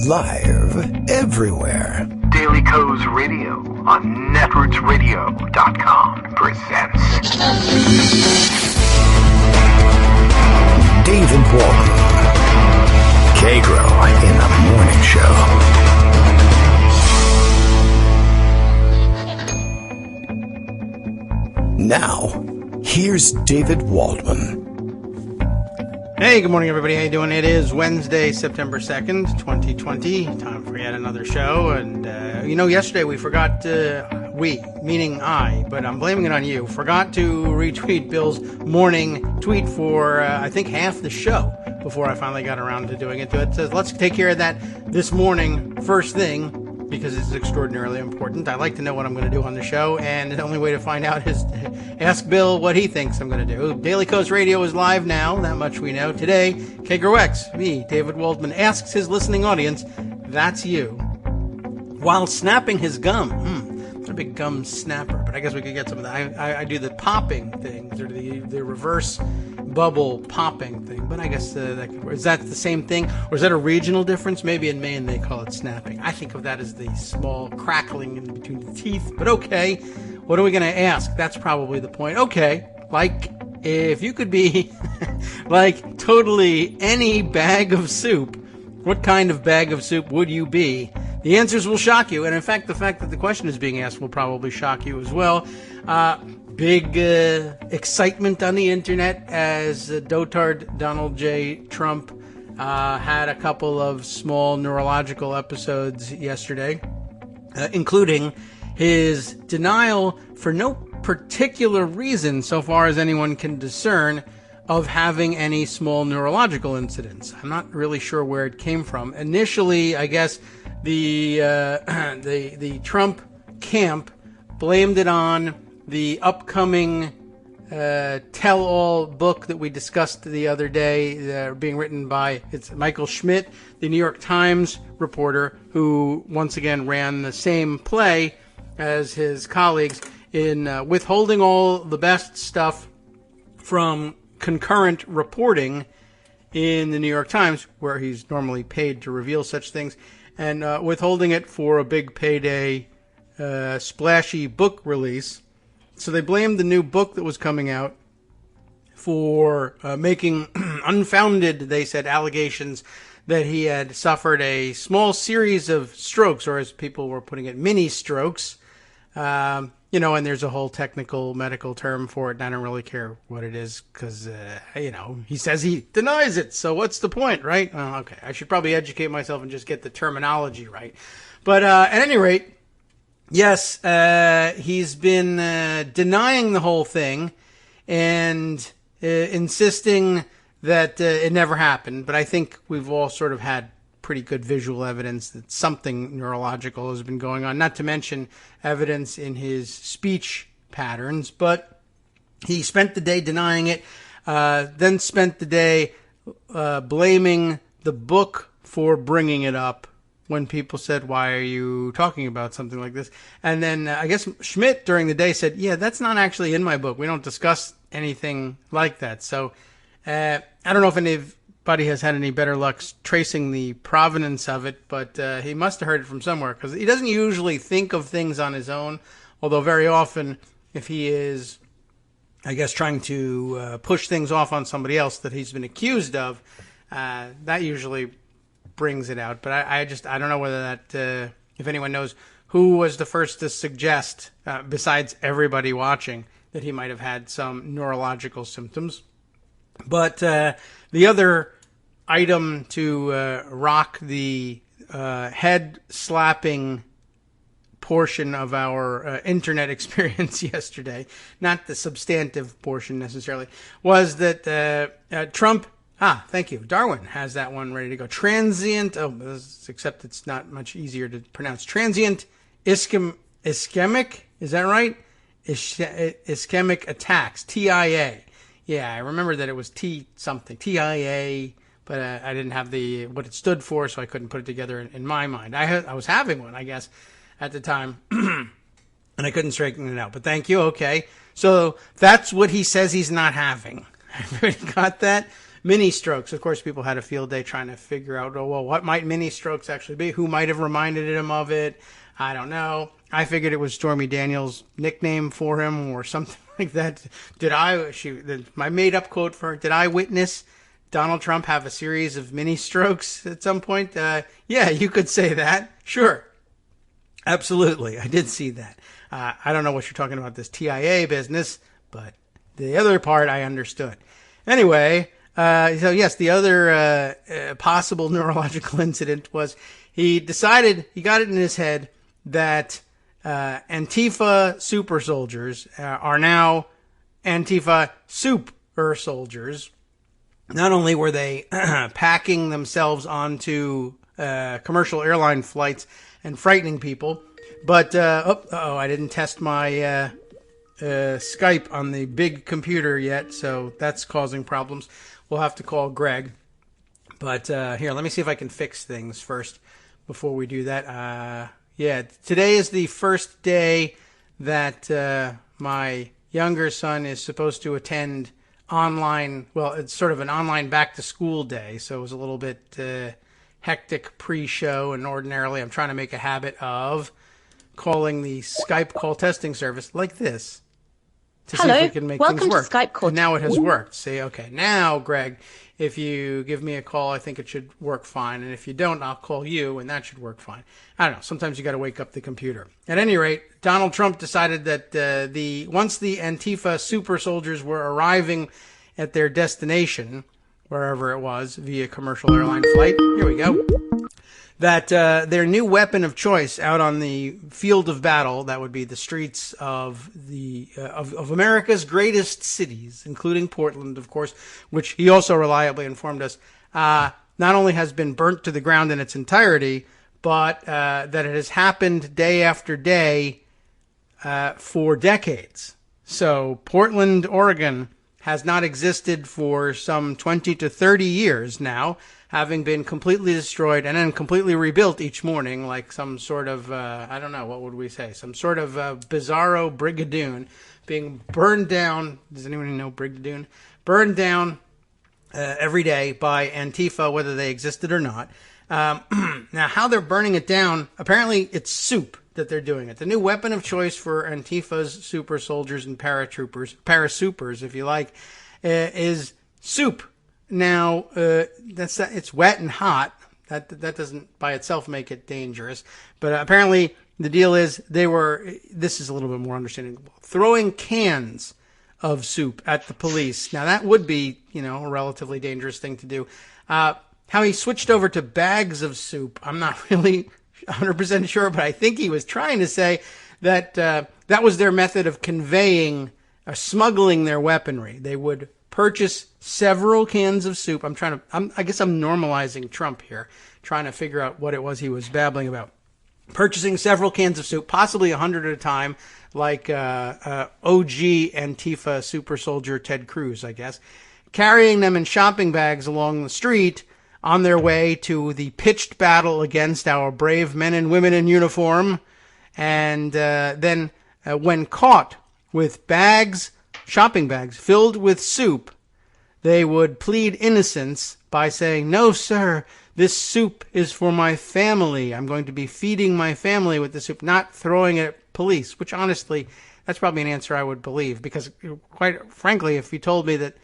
Live everywhere. Daily Co's Radio on netrootsradio.com presents David Walton. Kagro in the Morning Show. Now, here's David Waldman. Hey, good morning, everybody. How you doing? It is Wednesday, September 2nd, 2020. Time for yet another show. And, yesterday we forgot meaning I, but I'm blaming it on you, forgot to retweet Bill's morning tweet for, I think, half the show before I finally got around to doing it. It says, let's take care of that this morning, first thing, because it's extraordinarily important. I like to know what I'm going to do on the show, and the only way to find out is to ask Bill what he thinks I'm going to do. Daily Co's Radio is live now, that much we know. Today, Kagro X, me, David Waldman, asks his listening audience, that's you, while snapping his gum. I'm a big gum snapper, but I guess we could get some of that. I do the popping things, or the reverse bubble popping thing, but I guess is that the same thing, or is that a regional difference? Maybe in Maine they call it snapping. I think of that as the small crackling in between the teeth, but okay, what are we going to ask? That's probably the point. Okay, like if you could be like totally any bag of soup, what kind of bag of soup would you be? The answers will shock you, and in fact the fact that the question is being asked will probably shock you as well. Big excitement on the internet as dotard Donald J. Trump had a couple of small neurological episodes yesterday, including his denial for no particular reason, so far as anyone can discern, of having any small neurological incidents. I'm not really sure where it came from. Initially, I guess the Trump camp blamed it on the upcoming tell-all book that we discussed the other day, being written by Michael Schmidt, the New York Times reporter, who once again ran the same play as his colleagues in withholding all the best stuff from concurrent reporting in the New York Times, where he's normally paid to reveal such things, and withholding it for a big payday splashy book release. So they blamed the new book that was coming out for making unfounded, they said, allegations that he had suffered a small series of strokes, or as people were putting it, mini strokes. And there's a whole technical medical term for it, and I don't really care what it is because, he says he denies it. So what's the point, right? Well, okay, I should probably educate myself and just get the terminology right. But at any rate, yes, he's been denying the whole thing and insisting that it never happened. But I think we've all sort of had pretty good visual evidence that something neurological has been going on, not to mention evidence in his speech patterns. But he spent the day denying it, then spent the day blaming the book for bringing it up when people said, why are you talking about something like this? And then I guess Schmidt during the day said, yeah, that's not actually in my book. We don't discuss anything like that. So I don't know if anybody has had any better luck tracing the provenance of it, but he must have heard it from somewhere, because he doesn't usually think of things on his own, although very often if he is, I guess, trying to push things off on somebody else that he's been accused of, that usually brings it out. But I don't know whether that, if anyone knows who was the first to suggest, besides everybody watching, that he might have had some neurological symptoms. But the other item to rock the head-slapping portion of our internet experience yesterday, not the substantive portion necessarily, was that Trump... thank you. Darwin has that one ready to go. Transient, except it's not much easier to pronounce. Transient ischemic, is that right? Ischemic attacks, TIA. Yeah, I remember that it was T something, TIA, but I didn't have what it stood for, so I couldn't put it together in my mind. I was having one, I guess, at the time, and I couldn't straighten it out. But thank you, okay. So that's what he says he's not having. Everybody got that? Mini strokes. Of course, people had a field day trying to figure out, what might mini strokes actually be? Who might have reminded him of it? I don't know. I figured it was Stormy Daniels' nickname for him or something like that. My made-up quote for her, did I witness Donald Trump have a series of mini strokes at some point? Yeah, you could say that. Sure. Absolutely. I did see that. I don't know what you're talking about, this TIA business, but the other part I understood. Anyway, so yes, the other possible neurological incident was he got it in his head that Antifa super soldiers are now Antifa super soldiers. Not only were they packing themselves onto commercial airline flights and frightening people, but I didn't test my Skype on the big computer yet, so that's causing problems. We'll have to call Greg. But here, let me see if I can fix things first before we do that. Today is the first day that my younger son is supposed to attend online. Well, it's sort of an online back-to-school day, so it was a little bit hectic pre-show, and ordinarily I'm trying to make a habit of calling the Skype call testing service like this to see if we can make things work. To Skype call. And now it has worked. See, okay, now, Greg, if you give me a call, I think it should work fine. And if you don't, I'll call you, and that should work fine. I don't know. Sometimes you got to wake up the computer. At any rate, Donald Trump decided that once the Antifa super soldiers were arriving at their destination, wherever it was, via commercial airline flight, here we go, that their new weapon of choice out on the field of battle, that would be the streets of of America's greatest cities, including Portland, of course, which he also reliably informed us, not only has been burnt to the ground in its entirety, but that it has happened day after day for decades. So Portland, Oregon, has not existed for some 20 to 30 years now, having been completely destroyed and then completely rebuilt each morning like some sort of, I don't know, what would we say? Some sort of bizarro brigadoon being burned down. Does anyone know brigadoon? Burned down every day by Antifa, whether they existed or not. Now, how they're burning it down, apparently it's soup that they're doing it. The new weapon of choice for Antifa's super soldiers and parasupers, if you like, is soup. Now, it's wet and hot. That doesn't by itself make it dangerous. But apparently the deal is this is a little bit more understandable, throwing cans of soup at the police. Now, that would be, a relatively dangerous thing to do. How he switched over to bags of soup, I'm not really 100% sure, but I think he was trying to say that that was their method of conveying or smuggling their weaponry. They would purchase several cans of soup. I guess I'm normalizing Trump here, trying to figure out what it was he was babbling about. Purchasing several cans of soup, possibly 100 at a time, like OG Antifa super soldier Ted Cruz, I guess, carrying them in shopping bags along the street on their way to the pitched battle against our brave men and women in uniform. And then when caught with shopping bags filled with soup, they would plead innocence by saying, "No, sir, this soup is for my family. I'm going to be feeding my family with the soup," not throwing it at police, which honestly, that's probably an answer I would believe, because quite frankly, if you told me that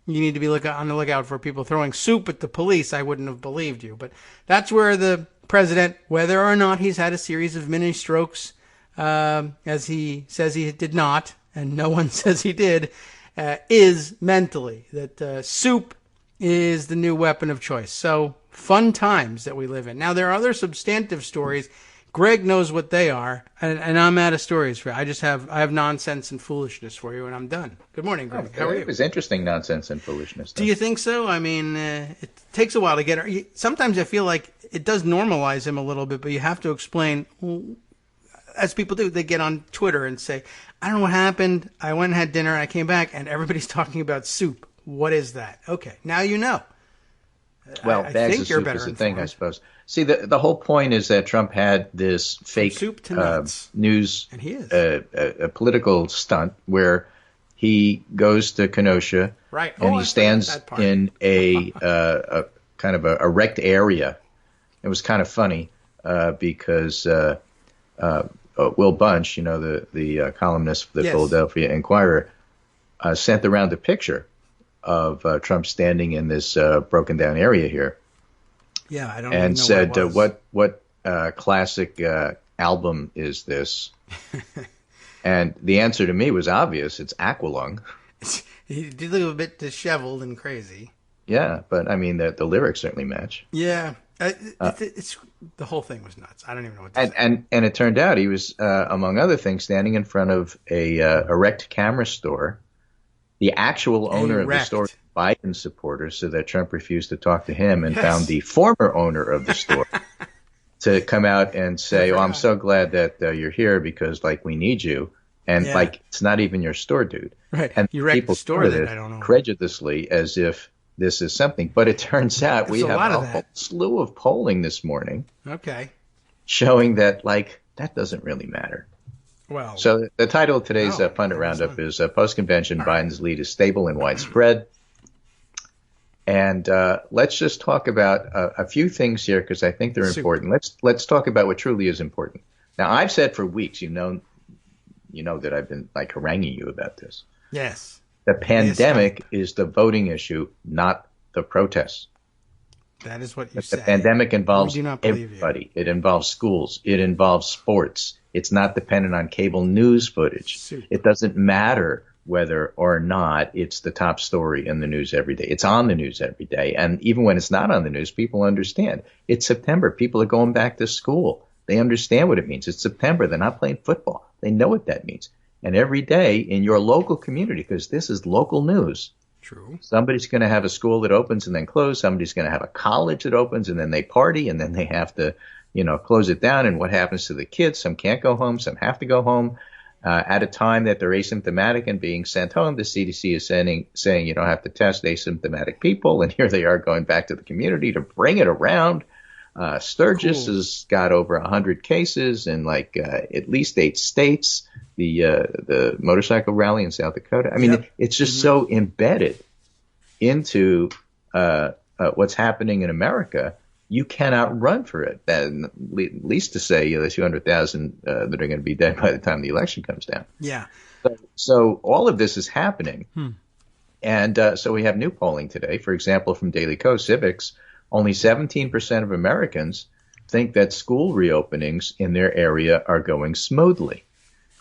you need to be on the lookout for people throwing soup at the police, I wouldn't have believed you. But that's where the president, whether or not he's had a series of mini strokes, as he says he did not, and no one says he did, is mentally. That soup is the new weapon of choice. So fun times that we live in. Now, there are other substantive stories. Greg knows what they are, and I'm out of stories for you. I have nonsense and foolishness for you, and I'm done. Good morning, Greg. How are you? It was interesting nonsense and foolishness. Do you think so? I mean, it takes a while to get. Sometimes I feel like it does normalize him a little bit, but you have to explain, as people do. They get on Twitter and say, "I don't know what happened. I went and had dinner, and I came back, and everybody's talking about soup. What is that?" Okay, now you know. Well, I bags think of you're soup better is the informed. thing, I suppose. See, the whole point is that Trump had this fake soup to nuts. news, And he is. a political stunt where he goes to Kenosha Right. And he I forgot stands that part. in a kind of a erect area. It was kind of funny because Will Bunch, the columnist for the Yes. Philadelphia Inquirer, sent around a picture of Trump standing in this broken down area here, Yeah, I don't and even know said, what it was. "What classic album is this?" And the answer to me was obvious. It's Aqualung. He did look a bit disheveled and crazy. Yeah, but I mean the lyrics certainly match. Yeah, it's the whole thing was nuts. I don't even know what to say. And it turned out he was, among other things, standing in front of a erect camera store. The actual owner of the store, Biden supporter, so that Trump refused to talk to him, and found the former owner of the store to come out and say, "Oh, I'm so glad that you're here because we need you." And it's not even your store, dude. Right. And You wrecked people the store started then, I don't know. credulously as if this is something. But it turns out we There's a have lot a of whole that. slew of polling this morning Okay. showing that that doesn't really matter. Well, So the title of today's Pundit there was Roundup none. is Post-Convention, Biden's lead is stable and widespread. And let's just talk about a few things here because I think they're important. Let's talk about what truly is important. Now, I've said for weeks, you know that I've been haranguing you about this. yes. The pandemic is the voting issue, not the protests. That is what you The say. pandemic involves We do not believe you. everybody. It involves schools. It involves sports. It's not dependent on cable news footage. Super. It doesn't matter whether or not it's the top story in the news every day. It's on the news every day. And even when it's not on the news, people understand. It's September. People are going back to school. They understand what it means. It's September. They're not playing football. They know what that means. And every day in your local community, because this is local news, True. somebody's going to have a school that opens and then closes. Somebody's going to have a college that opens and then they party and then they have to, close it down. And what happens to the kids? Some can't go home. Some have to go home at a time that they're asymptomatic and being sent home. The CDC is saying you don't have to test asymptomatic people. And here they are going back to the community to bring it around. Sturgis has got over 100 cases in at least 8 states. The motorcycle rally in South Dakota. I mean, it's just so embedded into what's happening in America. You cannot run for it. At least to say the 200,000 that are going to be dead by the time the election comes down. Yeah. So all of this is happening. And so we have new polling today. For example, from Daily Kos Civics, only 17% of Americans think that school reopenings in their area are going smoothly.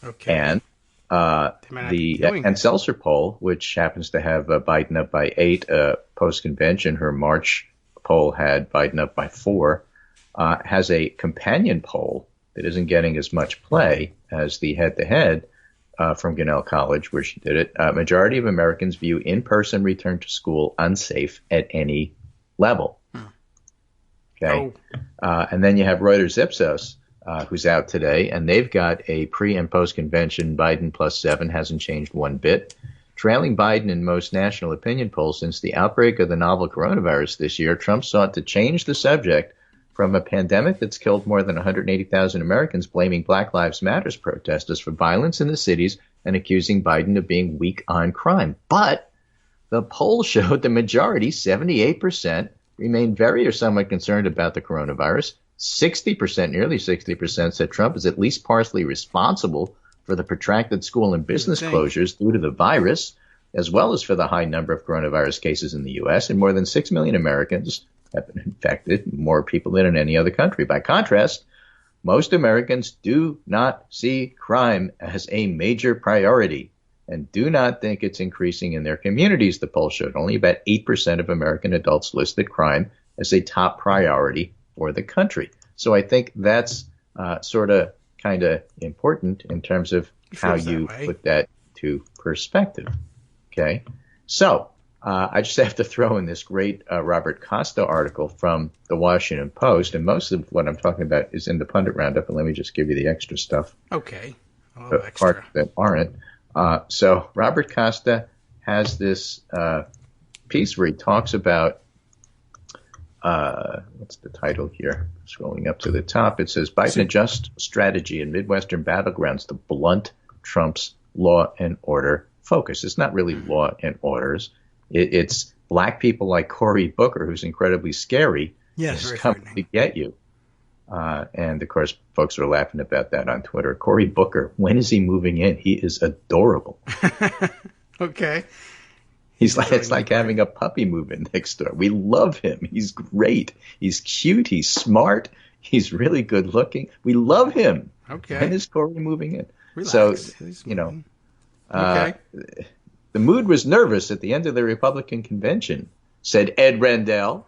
Okay. And the Seltzer poll, which happens to have Biden up by 8, post-convention, her March poll had Biden up by 4, has a companion poll that isn't getting as much play as the head-to-head from Grinnell College, where she did it. Majority of Americans view in-person return to school unsafe at any level. Okay. And then you have Reuters Ipsos, who's out today, and they've got a pre- and post-convention Biden plus 7, hasn't changed one bit. Trailing Biden in most national opinion polls since the outbreak of the novel coronavirus this year, Trump sought to change the subject from a pandemic that's killed more than 180,000 Americans, blaming Black Lives Matter protesters for violence in the cities and accusing Biden of being weak on crime. But the poll showed the majority, 78%, remain very or somewhat concerned about the coronavirus. 60%, nearly 60%, said Trump is at least partially responsible for the protracted school and business closures due to the virus, as well as for the high number of coronavirus cases in the U.S. And more than 6 million Americans have been infected, more people than in any other country. By contrast, most Americans do not see crime as a major priority and do not think it's increasing in their communities, the poll showed. Only about 8% of American adults listed crime as a top priority for the country. So I think that's kind of important in terms of how you put that to perspective. Okay, so I just have to throw in this great Robert Costa article from the Washington Post, and most of what I'm talking about is in the Pundit Roundup, and let me just give you the extra stuff. Okay. The parts that aren't. So Robert Costa has this piece where he talks about, what's the title here? Scrolling up to the top, it says, Biden adjusts strategy in Midwestern battlegrounds to blunt Trump's law and order focus. It's not really law and orders. It's black people like Cory Booker, who's incredibly scary, yes, is coming to get you. And, of course, folks are laughing about that on Twitter. Cory Booker, when is he moving in? He is adorable. Okay. It's like having a puppy move in next door. We love him. He's great. He's cute. He's smart. He's really good looking. We love him. Okay. When is Cory moving in? Relax. So, He's you know, okay. The mood was nervous at the end of the Republican convention, said Ed Rendell.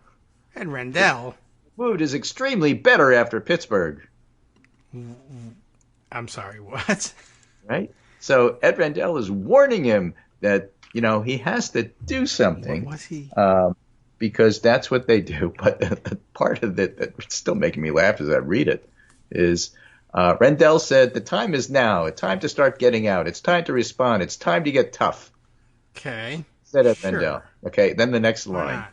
Ed Rendell? The mood is extremely better after Pittsburgh. I'm sorry, what? Right? So Ed Rendell is warning him that, you know, he has to do something. What was he? Because that's what they do. But part of it that's still making me laugh as I read it is Rendell said, the time is now. It's time to start getting out. It's time to respond. It's time to get tough. Okay. Said Ed Sure. Rendell. Okay, then the next Why line. not?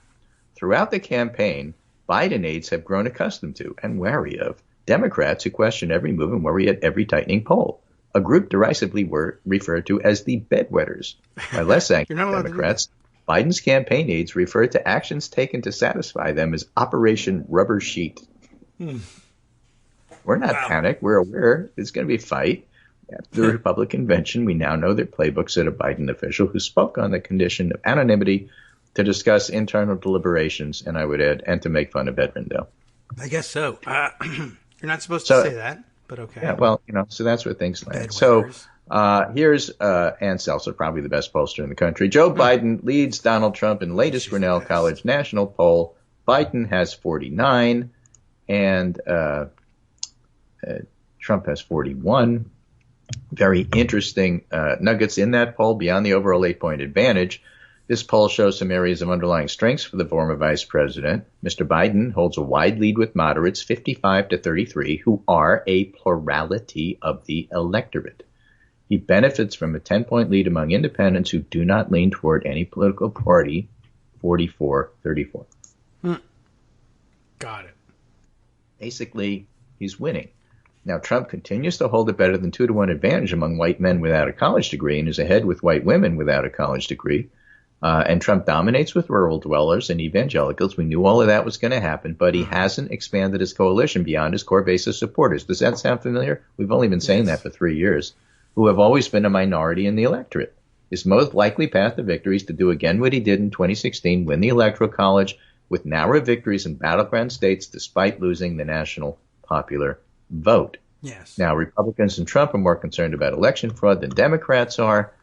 Throughout the campaign, Biden aides have grown accustomed to and wary of Democrats who question every move and worry at every tightening poll, a group derisively referred to as the bedwetters. By less angry You're not allowed to do Democrats, Biden's campaign aides referred to actions taken to satisfy them as Operation Rubber Sheet. We're not panicked. We're aware there's going to be a fight. After the Republican convention, we now know their playbook, said a Biden official who spoke on the condition of anonymity to discuss internal deliberations, and I would add, and to make fun of Ed Rendell. I guess so. You're not supposed to say that, but okay. Yeah, well, you know, so that's where things land. Bedwetters. So here's Ann Seltzer, probably the best pollster in the country. Joe Biden leads Donald Trump in latest Grinnell College national poll. Biden has 49, and Trump has 41. Very interesting nuggets in that poll beyond the overall 8-point advantage. This poll shows some areas of underlying strengths for the former vice president. Mr. Biden holds a wide lead with moderates, 55 to 33, who are a plurality of the electorate. He benefits from a 10-point lead among independents who do not lean toward any political party, 44-34. Got it. Basically, he's winning. Now, Trump continues to hold a better than 2-to-1 advantage among white men without a college degree and is ahead with white women without a college degree. And Trump dominates with rural dwellers and evangelicals. We knew all of that was going to happen, but he hasn't expanded his coalition beyond his core base of supporters. Does that sound familiar? We've only been saying that for 3 years. Who have always been a minority in the electorate. His most likely path to victory is to do again what he did in 2016, win the Electoral College with narrow victories in battleground states despite losing the national popular vote. Yes. Now, Republicans and Trump are more concerned about election fraud than Democrats are,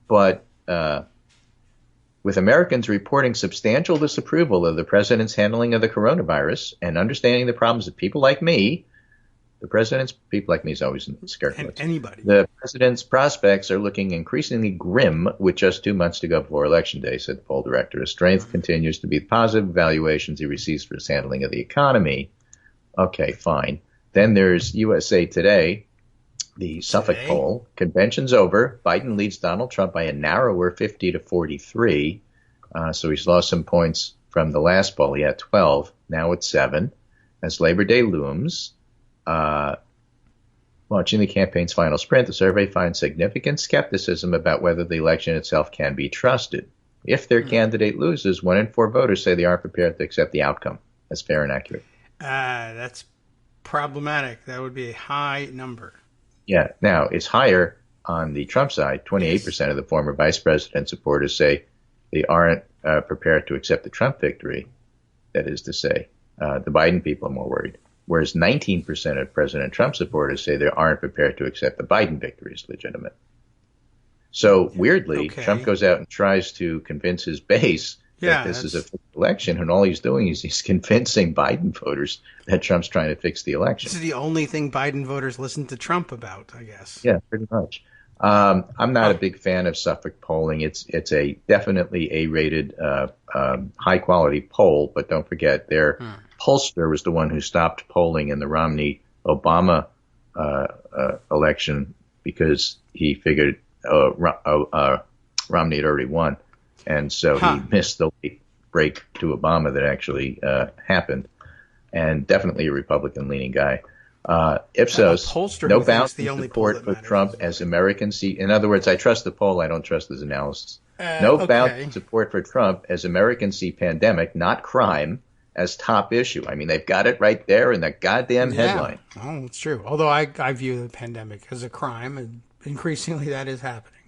but with Americans reporting substantial disapproval of the president's handling of the coronavirus and understanding the problems of people like me, the president's people like me is always in scare quotes. Anybody. The president's prospects are looking increasingly grim with just 2 months to go before Election Day, said the poll director. His strength continues to be the positive evaluations he receives for his handling of the economy. Okay, fine. Then there's USA Today, the Suffolk poll. Convention's over. Biden leads Donald Trump by a narrower 50 to 43. So he's lost some points from the last poll. He had 12. Now it's 7. As Labor Day looms, launching the campaign's final sprint, the survey finds significant skepticism about whether the election itself can be trusted. If their candidate loses, 1 in 4 voters say they aren't prepared to accept the outcome. That's fair and accurate. That's problematic. That would be a high number. Yeah. Now, it's higher on the Trump side. 28% of the former vice president supporters say they aren't prepared to accept the Trump victory. That is to say, the Biden people are more worried. Whereas 19% of President Trump supporters say they aren't prepared to accept the Biden victory as legitimate. So weirdly, Trump goes out and tries to convince his base that this is a fixed election, and all he's doing is he's convincing Biden voters that Trump's trying to fix the election. This is the only thing Biden voters listen to Trump about, I guess. Yeah, pretty much. I'm not a big fan of Suffolk polling. It's a definitely A-rated, high-quality poll, but don't forget their pollster was the one who stopped polling in the Romney-Obama election because he figured Romney had already won. And so he missed the late break to Obama that actually happened, and definitely a Republican-leaning guy. Ipsos, no bounds in support for Trump as Americans see. In other words, I trust the poll. I don't trust his analysis. No balanced support for Trump as Americans see pandemic, not crime, as top issue. I mean, they've got it right there in the goddamn headline. Oh, it's true. Although I view the pandemic as a crime, and increasingly that is happening.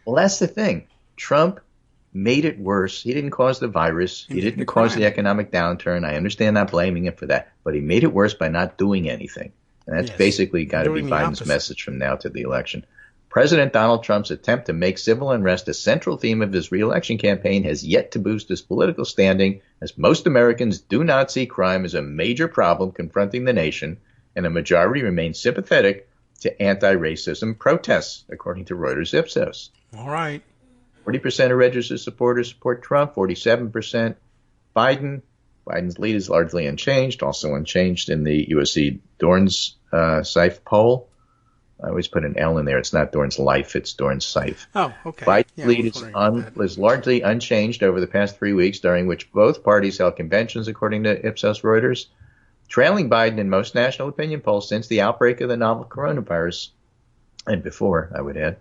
Well, that's the thing. Trump made it worse. He didn't cause the virus. He didn't cause the economic downturn. I understand not blaming him for that, but he made it worse by not doing anything. And that's basically got to be Biden's message from now to the election. President Donald Trump's attempt to make civil unrest a central theme of his re-election campaign has yet to boost his political standing, as most Americans do not see crime as a major problem confronting the nation, and a majority remain sympathetic to anti-racism protests, according to Reuters Ipsos. All right. 40% of registered supporters support Trump, 47% Biden. Biden's lead is largely unchanged, also unchanged in the USC Dorn's Seif poll. I always put an L in there. It's not Dorn's Life, it's Dorn's Seif. Oh, okay. Biden's lead is largely unchanged over the past 3 weeks, during which both parties held conventions, according to Ipsos Reuters, trailing Biden in most national opinion polls since the outbreak of the novel coronavirus, and before, I would add.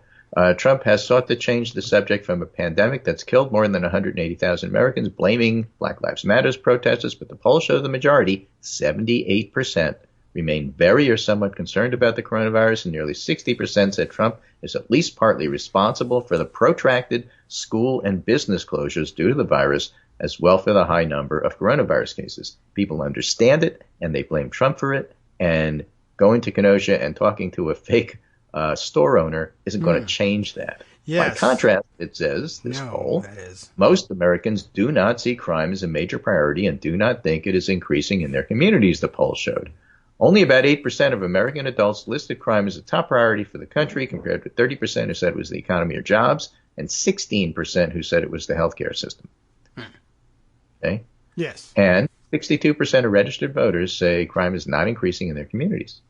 Trump has sought to change the subject from a pandemic that's killed more than 180,000 Americans, blaming Black Lives Matter protesters, but the polls show the majority, 78%, remain very or somewhat concerned about the coronavirus, and nearly 60% said Trump is at least partly responsible for the protracted school and business closures due to the virus, as well for the high number of coronavirus cases. People understand it, and they blame Trump for it, and going to Kenosha and talking to a fake store owner isn't going to change that. Yes. By contrast, it says, this poll, most Americans do not see crime as a major priority and do not think it is increasing in their communities, the poll showed. Only about 8% of American adults listed crime as a top priority for the country, compared with 30% who said it was the economy or jobs, and 16% who said it was the healthcare system. Okay? Yes. And 62% of registered voters say crime is not increasing in their communities.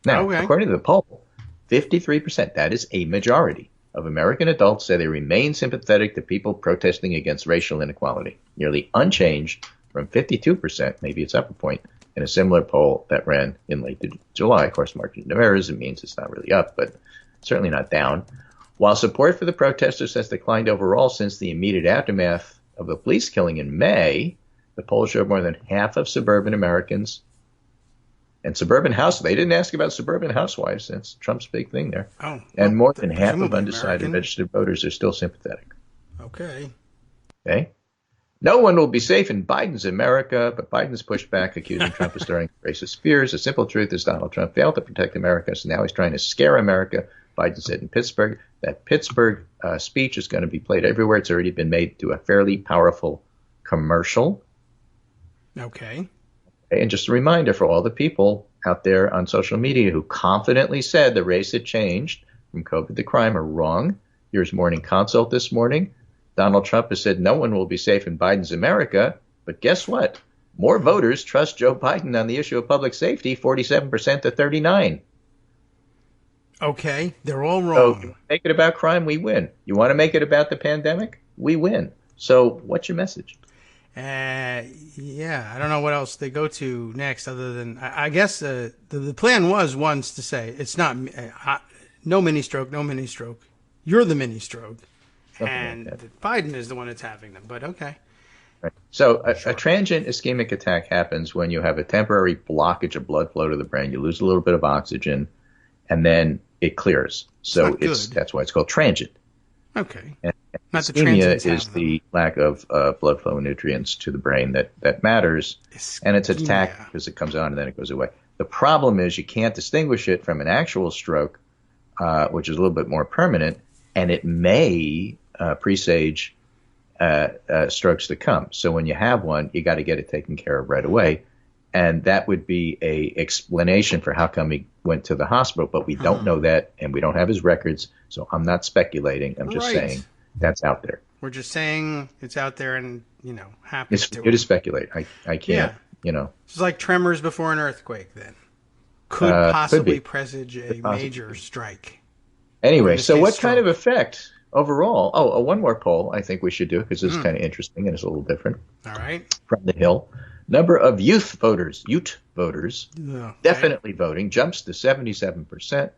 Now, according to the poll, 53%, that is a majority, of American adults say they remain sympathetic to people protesting against racial inequality, nearly unchanged from 52%, maybe it's up a point, in a similar poll that ran in late July. Of course, margin of errors, it means it's not really up, but certainly not down. While support for the protesters has declined overall since the immediate aftermath of the police killing in May, the poll showed more than half of suburban Americans and suburban housewives. They didn't ask about suburban housewives. That's Trump's big thing there. Oh, and more than half of undecided registered voters are still sympathetic. Okay. No one will be safe in Biden's America, but Biden's pushed back, accusing Trump of stirring racist fears. The simple truth is Donald Trump failed to protect America, so now he's trying to scare America. Biden said in Pittsburgh that Pittsburgh speech is going to be played everywhere. It's already been made to a fairly powerful commercial. Okay. And just a reminder for all the people out there on social media who confidently said the race had changed from COVID to crime are wrong. Here's Morning Consult this morning. Donald Trump has said no one will be safe in Biden's America. But guess what? More voters trust Joe Biden on the issue of public safety, 47% to 39%. Okay, they're all wrong. So make it about crime, we win. You want to make it about the pandemic? We win. So what's your message? Yeah, I don't know what else they go to next other than, I guess the plan was once to say, it's not, no mini stroke. You're the mini stroke. And like Biden is the one that's having them, but okay. Right. So a transient ischemic attack happens when you have a temporary blockage of blood flow to the brain. You lose a little bit of oxygen, and then it clears. So that's why it's called transient. Okay. And ischemia is the lack of blood flow and nutrients to the brain that matters. And it's an attack because it comes on and then it goes away. The problem is you can't distinguish it from an actual stroke, which is a little bit more permanent, and it may presage strokes to come. So when you have one, you got to get it taken care of right away. And that would be a explanation for how come he went to the hospital. But we don't know that, and we don't have his records. So I'm not speculating. I'm just saying that's out there. We're just saying it's out there and, happy it's to speculate. I can't, It's like tremors before an earthquake then. Could possibly presage a major strike. Anyway, so what kind of effect overall? Oh, one more poll I think we should do because this is kind of interesting and it's a little different. All right. From the Hill. Number of Ute voters, definitely voting, jumps to 77%.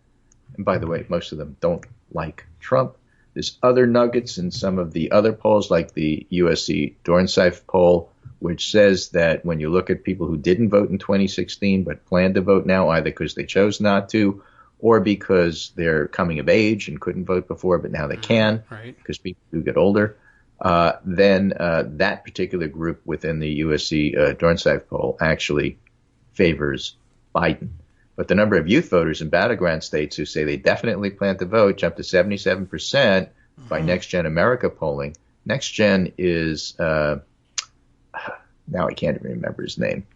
And by the way, most of them don't like Trump. There's other nuggets in some of the other polls, like the USC Dornsife poll, which says that when you look at people who didn't vote in 2016 but plan to vote now, either because they chose not to or because they're coming of age and couldn't vote before, but now they can, because people do get older, then that particular group within the USC Dornsife poll actually favors Biden. But the number of youth voters in battleground states who say they definitely plan to vote jumped to 77% by Next Gen America polling. Next Gen is, now I can't remember his name,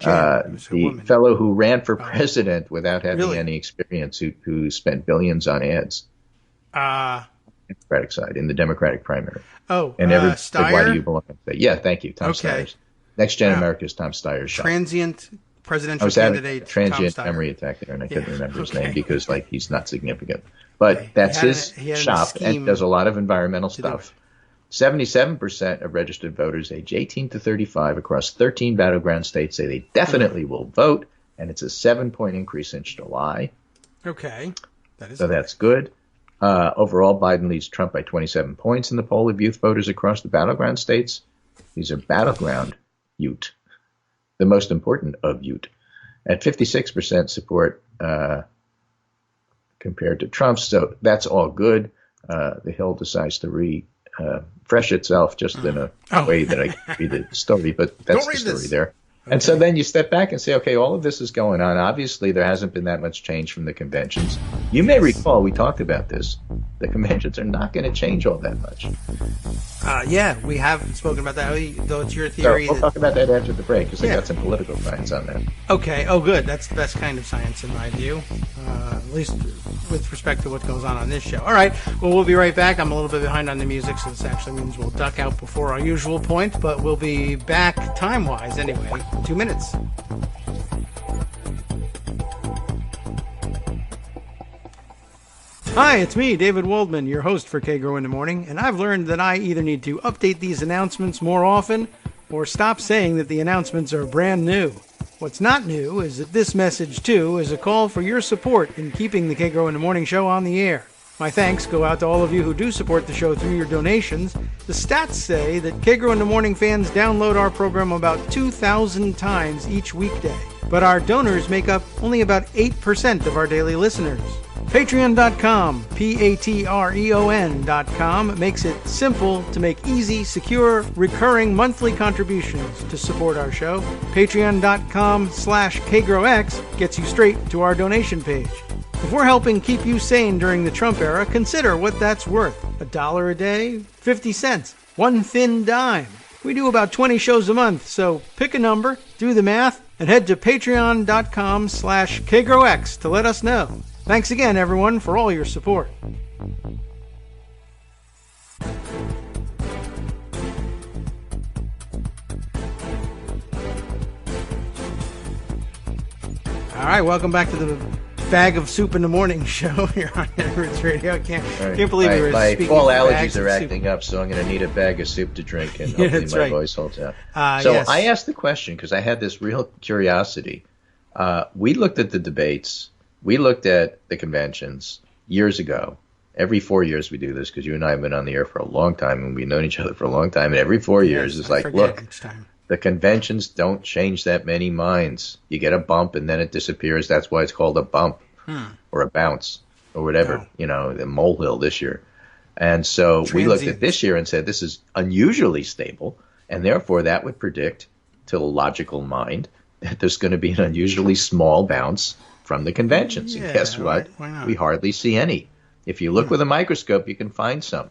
the fellow who ran for president without having any experience, who spent billions on ads. Democratic side, in the Democratic primary. And Steyer? Why do you belong? Yeah, thank you, Tom Steyer. Next Gen America is Tom Steyer's shop. Transient presidential candidate. Transient memory attack there, and I couldn't remember his name because he's not significant. But that's his shop, and does a lot of environmental stuff. 77% of registered voters age 18 to 35 across 13 battleground states say they definitely will vote, and it's a 7-point increase since July. Okay. That's good. Overall, Biden leads Trump by 27 points in the poll of youth voters across the battleground states. These are battleground youth, the most important of youth. At 56% support compared to Trump's, so that's all good. The Hill decides to refresh itself just in a way that I can read the story, but that's the story there. And so then you step back and say, okay, all of this is going on. Obviously, there hasn't been that much change from the conventions. You may recall, we talked about this. The conventions are not going to change all that much. Yeah, we have spoken about that, though it's your theory. So we'll talk about that after the break, because I got some political science on that. Okay, good. That's the best kind of science in my view, at least with respect to what goes on this show. All right, well, we'll be right back. I'm a little bit behind on the music, so this actually means we'll duck out before our usual point, but we'll be back time-wise anyway. 2 minutes. Hi, it's me, David Waldman, your host for Kagro in the Morning, and I've learned that I either need to update these announcements more often or stop saying that the announcements are brand new. What's not new is that this message, too, is a call for your support in keeping the Kagro in the Morning show on the air. My thanks go out to all of you who do support the show through your donations. The stats say that Kagro in the Morning fans download our program about 2,000 times each weekday, but our donors make up only about 8% of our daily listeners. Patreon.com, Patreon.com, makes it simple to make easy, secure, recurring monthly contributions to support our show. Patreon.com/KagroX gets you straight to our donation page. If we're helping keep you sane during the Trump era, consider what that's worth. $1 a day? 50 cents? One thin dime? We do about 20 shows a month, so pick a number, do the math, and head to patreon.com/KagroX to let us know. Thanks again, everyone, for all your support. All right, welcome back to the Bag of Soup in the Morning show here on Edwards Radio. I can't believe we were speaking. My fall allergies are acting up, so I'm going to need a bag of soup to drink, and hopefully my voice holds out. I asked the question because I had this real curiosity. We looked at the debates. We looked at the conventions years ago. Every 4 years we do this because you and I have been on the air for a long time, and we've known each other for a long time. And every 4 years it's like, look, the conventions don't change that many minds. You get a bump and then it disappears. That's why it's called a bump or a bounce or whatever, the molehill this year. And so we looked at this year and said this is unusually stable, and therefore that would predict to the logical mind that there's going to be an unusually small bounce from the conventions. And guess what? We hardly see any. If you look with a microscope, you can find some.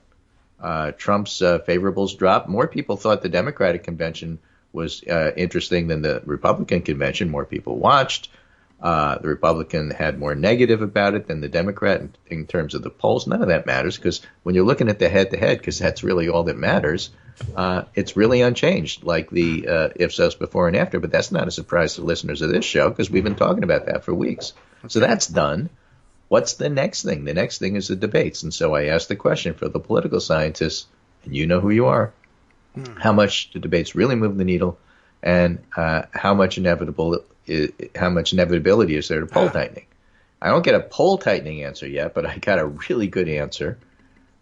Trump's favorables dropped. More people thought the Democratic convention was interesting than the Republican convention. More people watched. The Republican had more negative about it than the Democrat in terms of the polls. None of that matters because when you're looking at the head-to-head, because that's really all that matters, it's really unchanged, like the Ipsos before and after. But that's not a surprise to listeners of this show because we've been talking about that for weeks. So that's done. What's the next thing? The next thing is the debates. And so I asked the question for the political scientists, and you know who you are. How much do debates really move the needle, and how much inevitability is there to poll tightening? I don't get a poll tightening answer yet, but I got a really good answer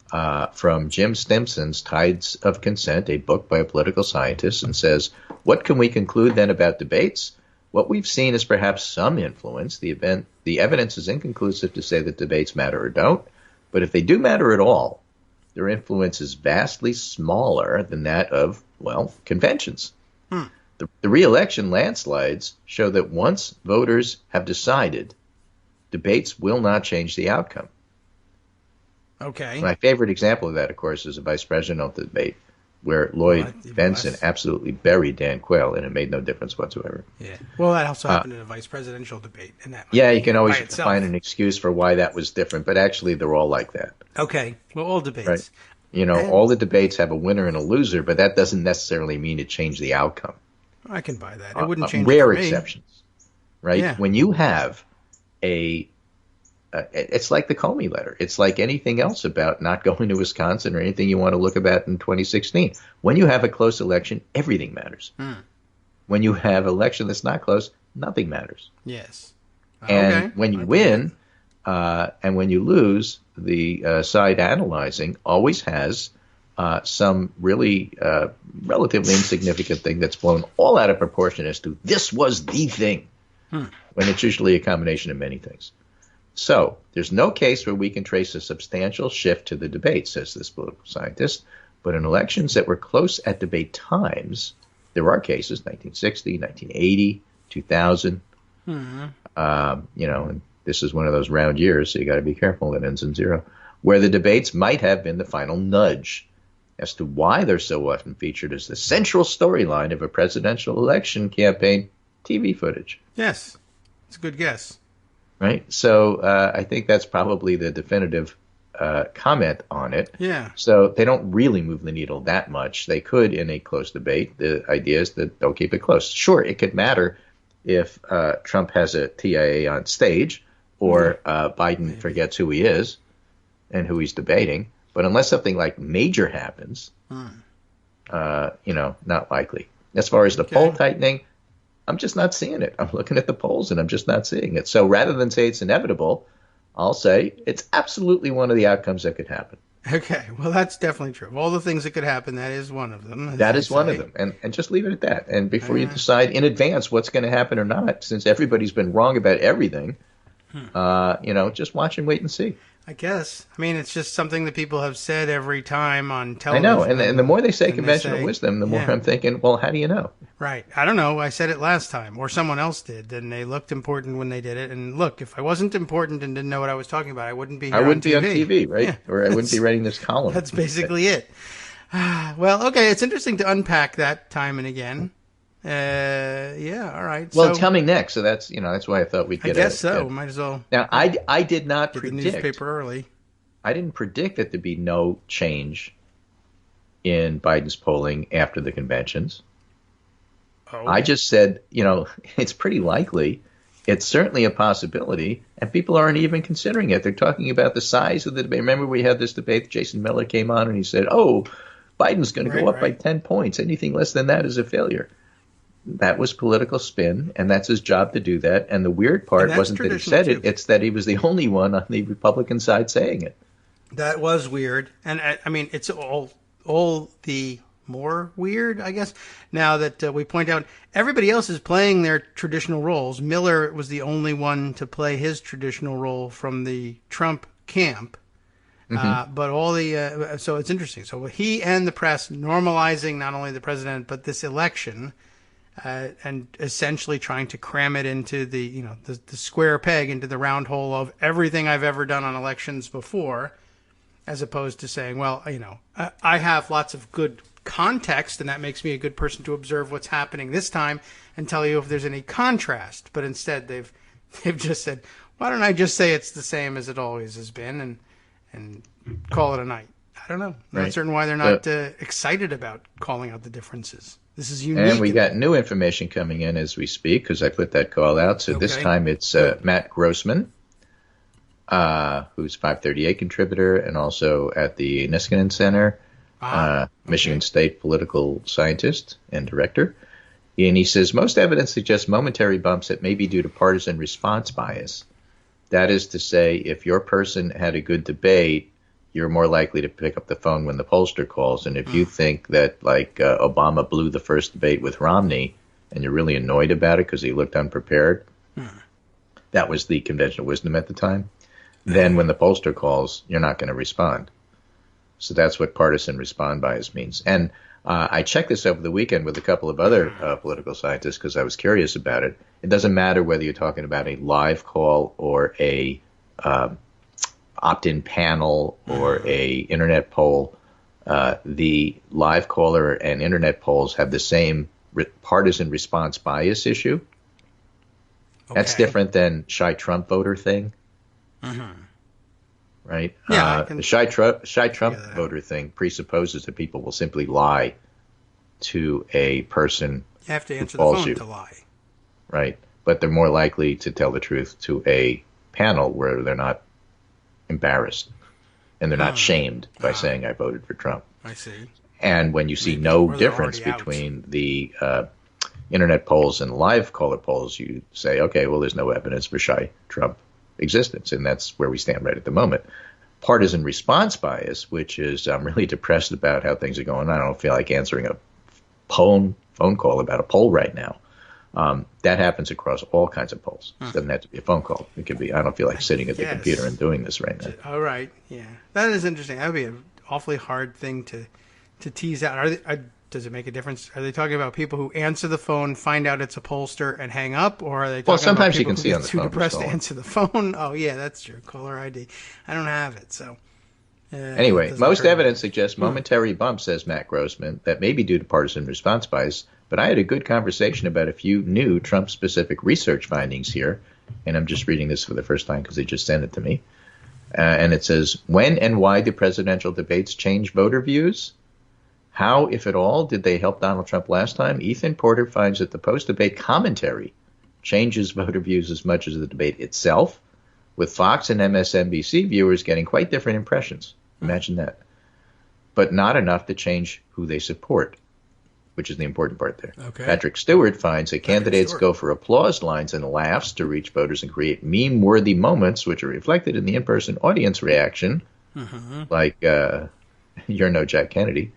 from Jim Stimson's Tides of Consent, a book by a political scientist, and says, what can we conclude then about debates? What we've seen is perhaps some influence. The evidence is inconclusive to say that debates matter or don't, but if they do matter at all, their influence is vastly smaller than that of, well, conventions. The re-election landslides show that once voters have decided, debates will not change the outcome. Okay. My favorite example of that, of course, is a vice presidential debate where Lloyd Benson absolutely buried Dan Quayle, and it made no difference whatsoever. Yeah. Well, that also happened in a vice presidential debate. And that you can always find an excuse for why that was different, but actually they're all like that. Okay. Well, all debates. Right. All the debates have a winner and a loser, but that doesn't necessarily mean it changed the outcome. I can buy that. It wouldn't change rare it for me. exceptions, right? Yeah. When you have it's like the Comey letter. It's like anything else about not going to Wisconsin or anything you want to look about in 2016. When you have a close election, everything matters. When you have an election that's not close, nothing matters. Yes. And when you win and when you lose, the side analyzing always has some really relatively insignificant thing that's blown all out of proportion as to this was the thing, when it's usually a combination of many things. So there's no case where we can trace a substantial shift to the debate, says this political scientist. But in elections that were close at debate times, there are cases, 1960, 1980, 2000. And this is one of those round years, so you got to be careful that ends in zero, where the debates might have been the final nudge as to why they're so often featured as the central storyline of a presidential election campaign TV footage. Yes. It's a good guess. Right? So I think that's probably the definitive comment on it. Yeah. So they don't really move the needle that much. They could in a close debate. The idea is that they'll keep it close. Sure, it could matter if Trump has a TIA on stage or Biden forgets who he is and who he's debating. But unless something like major happens, not likely. As far as the poll tightening, I'm just not seeing it. I'm looking at the polls and I'm just not seeing it. So rather than say it's inevitable, I'll say it's absolutely one of the outcomes that could happen. Okay. Well, that's definitely true. Of all the things that could happen, that is one of them. That is one of them. And just leave it at that. And before you decide in advance what's going to happen or not, since everybody's been wrong about everything, just watch and wait and see. I guess. I mean, it's just something that people have said every time on television. I know. And the more they say conventional wisdom, the more I'm thinking, well, how do you know? Right. I don't know. I said it last time, or someone else did, and they looked important when they did it. And look, if I wasn't important and didn't know what I was talking about, I wouldn't be here I wouldn't be on TV. TV, right? Yeah. Or I wouldn't be writing this column. That's basically it. Well, okay. It's interesting to unpack that time and again. All right. Well, it's coming next, so that's why I thought we'd get. I guess so. Might as well. Now, I did not get predict the newspaper early. I didn't predict that there'd be no change in Biden's polling after the conventions. Oh. I just said, it's pretty likely. It's certainly a possibility, and people aren't even considering it. They're talking about the size of the debate. Remember, we had this debate. Jason Miller came on and he said, Biden's going to go up by 10 points. Anything less than that is a failure. That was political spin, and that's his job to do that. And the weird part wasn't that he said it, it's that he was the only one on the Republican side saying it. That was weird. And I mean, it's all the more weird, I guess, now that we point out everybody else is playing their traditional roles. Miller was the only one to play his traditional role from the Trump camp. But all the so it's interesting. So he and the press normalizing not only the president but this election. And essentially trying to cram it into the square peg into the round hole of everything I've ever done on elections before, as opposed to saying, well, I have lots of good context, and that makes me a good person to observe what's happening this time and tell you if there's any contrast. But instead, they've just said, why don't I just say it's the same as it always has been and call it a night? I don't know. I'm not certain why they're not excited about calling out the diffifferences. This is unique. And we got new information coming in as we speak because I put that call out. So this time it's Matt Grossman, who's 538 contributor and also at the Niskanen Center, Michigan State political scientist and director. And he says, most evidence suggests momentary bumps that may be due to partisan response bias. That is to say, if your person had a good debate, you're more likely to pick up the phone when the pollster calls. And if you think that, like, Obama blew the first debate with Romney and you're really annoyed about it because he looked unprepared, that was the conventional wisdom at the time, then when the pollster calls, you're not going to respond. So that's what partisan respond bias means. And I checked this over the weekend with a couple of other political scientists because I was curious about it. It doesn't matter whether you're talking about a live call or a opt-in panel or a internet poll. The live caller and internet polls have the same partisan response bias issue. Okay. That's different than shy Trump voter thing. Right? Yeah, the shy Trump voter thing presupposes that people will simply lie to a person. You have to answer who the calls phone you. to lie. Right. But they're more likely to tell the truth to a panel where they're not embarrassed and they're not shamed by saying I voted for Trump. I see. And when you see no difference between the internet polls and live caller polls, you say, okay, well, there's no evidence for shy Trump existence, and that's where we stand right at the moment. Partisan response bias, which is I'm really depressed about how things are going on. I don't feel like answering a phone call about a poll right now. That happens across all kinds of polls. It doesn't have to be a phone call. It could be, I don't feel like sitting at the computer and doing this right now. All right. Yeah. That is interesting. That would be an awfully hard thing to tease out. Does it make a difference? Are they talking about people who answer the phone, find out it's a pollster, and hang up? Or are they talking sometimes about people you can who see get on the too phone depressed to who's answer the phone? Oh, yeah, that's true. Caller ID. I don't have it, so... Anyway, most evidence suggests momentary bumps, says Matt Grossman, that may be due to partisan response bias, but I had a good conversation about a few new Trump-specific research findings here, and I'm just reading this for the first time because they just sent it to me. And it says, when and why do presidential debates change voter views? How, if at all, did they help Donald Trump last time? Ethan Porter finds that the post-debate commentary changes voter views as much as the debate itself, with Fox and MSNBC viewers getting quite different impressions. Imagine that. But not enough to change who they support, which is the important part there. Okay. Patrick Stewart finds that candidates go for applause lines and laughs to reach voters and create meme-worthy moments, which are reflected in the in-person audience reaction, like you're no Jack Kennedy.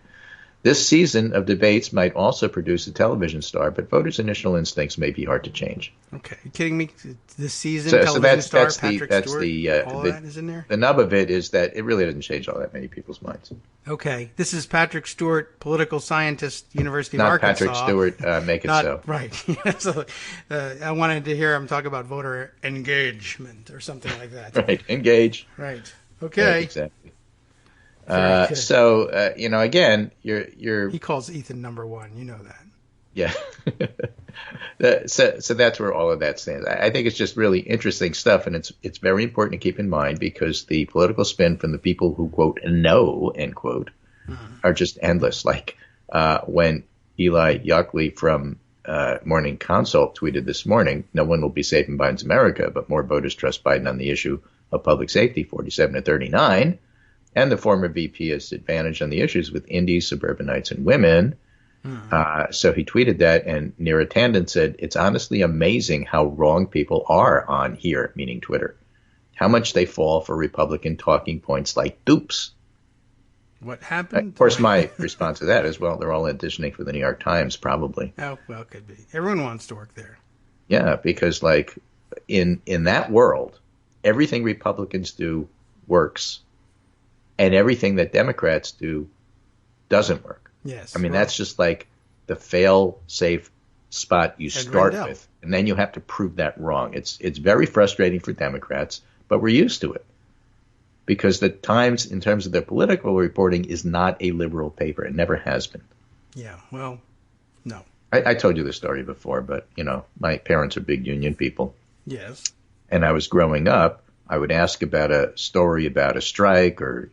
This season of debates might also produce a television star, but voters' initial instincts may be hard to change. Okay. Are you kidding me? This season, television star, Patrick Stewart, all that is in there? The nub of it is that it really doesn't change all that many people's minds. Okay. This is Patrick Stewart, political scientist, University of Arkansas. Not Patrick Stewart, make it so. Right. So, I wanted to hear him talk about voter engagement or something like that. Right. Engage. Right. Okay. Right, exactly. So again, you're. He calls Ethan number one. You know that. Yeah. So that's where all of that stands. I think it's just really interesting stuff, and it's very important to keep in mind because the political spin from the people who quote know end quote are just endless. Like when Eli Yockley from Morning Consult tweeted this morning, "No one will be safe in Biden's America, but more voters trust Biden on the issue of public safety, 47 to 39." And the former VP has advantage on the issues with indies, suburbanites, and women. So he tweeted that, and Neera Tanden said, it's honestly amazing how wrong people are on here, meaning Twitter. How much they fall for Republican talking points like dupes. What happened? Of course, my response to that is, well, they're all auditioning for the New York Times, probably. Oh, well, it could be. Everyone wants to work there. Yeah, because, like, in that world, everything Republicans do works. And everything that Democrats do doesn't work. Yes. I mean, that's just like the fail-safe spot you start with. And then you have to prove that wrong. It's very frustrating for Democrats, but we're used to it. Because the Times, in terms of their political reporting, is not a liberal paper. It never has been. Yeah, well, no. I told you this story before, but, my parents are big union people. Yes. And I was growing up. I would ask about a story about a strike or,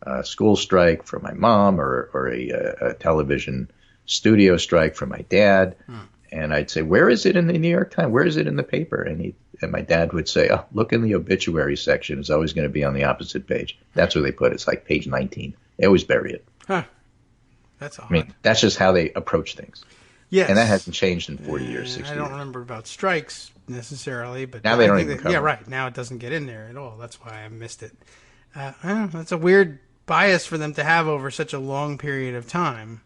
a school strike from my mom or a television studio strike from my dad. And I'd say, where is it in the New York Times? Where is it in the paper? And my dad would say, oh, look in the obituary section. It's always going to be on the opposite page. That's where they put it. It's like page 19. They always bury it. Huh. That's odd. I mean, that's just how they approach things. Yes. And that hasn't changed in 40 years, 60 years. I don't remember about strikes necessarily, but now they don't even cover yeah, right. Now it doesn't get in there at all. That's why I missed it. That's a weird bias for them to have over such a long period of time.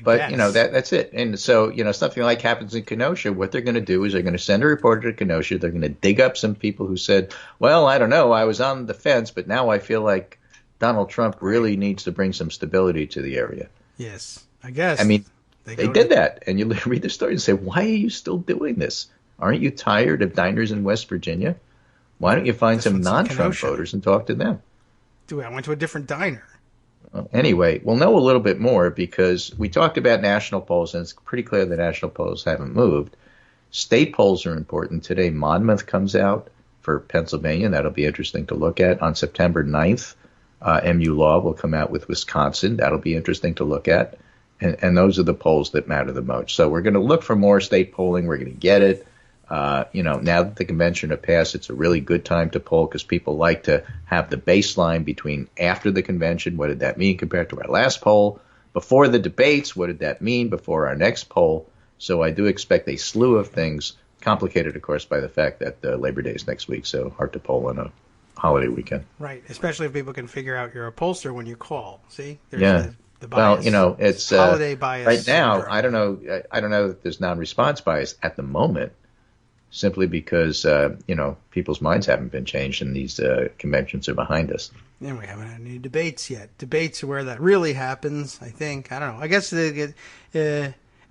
But, that's it. And so, something like happens in Kenosha, what they're going to do is they're going to send a reporter to Kenosha. They're going to dig up some people who said, well, I don't know, I was on the fence, but now I feel like Donald Trump really needs to bring some stability to the area. Yes, I guess. I mean, they did that. And you read the story and say, why are you still doing this? Aren't you tired of diners in West Virginia? Why don't you find some non-Trump voters and talk to them? Dude, I went to a different diner. Anyway, we'll know a little bit more because we talked about national polls, and it's pretty clear the national polls haven't moved. State polls are important. Today, Monmouth comes out for Pennsylvania. That'll be interesting to look at. On September 9th, MU Law will come out with Wisconsin. That'll be interesting to look at. And those are the polls that matter the most. So we're going to look for more state polling. We're going to get it. Now that the convention has passed, it's a really good time to poll because people like to have the baseline between after the convention. What did that mean compared to our last poll? Before the debates, what did that mean before our next poll? So I do expect a slew of things, complicated, of course, by the fact that Labor Day is next week, so hard to poll on a holiday weekend. Right, especially if people can figure out you're a pollster when you call. See? There's yeah. The bias. Well, it's holiday bias. Right now, I don't know that there's non-response bias at the moment. Simply because, people's minds haven't been changed and these conventions are behind us. And we haven't had any debates yet. Debates are where that really happens, I think. I don't know. I guess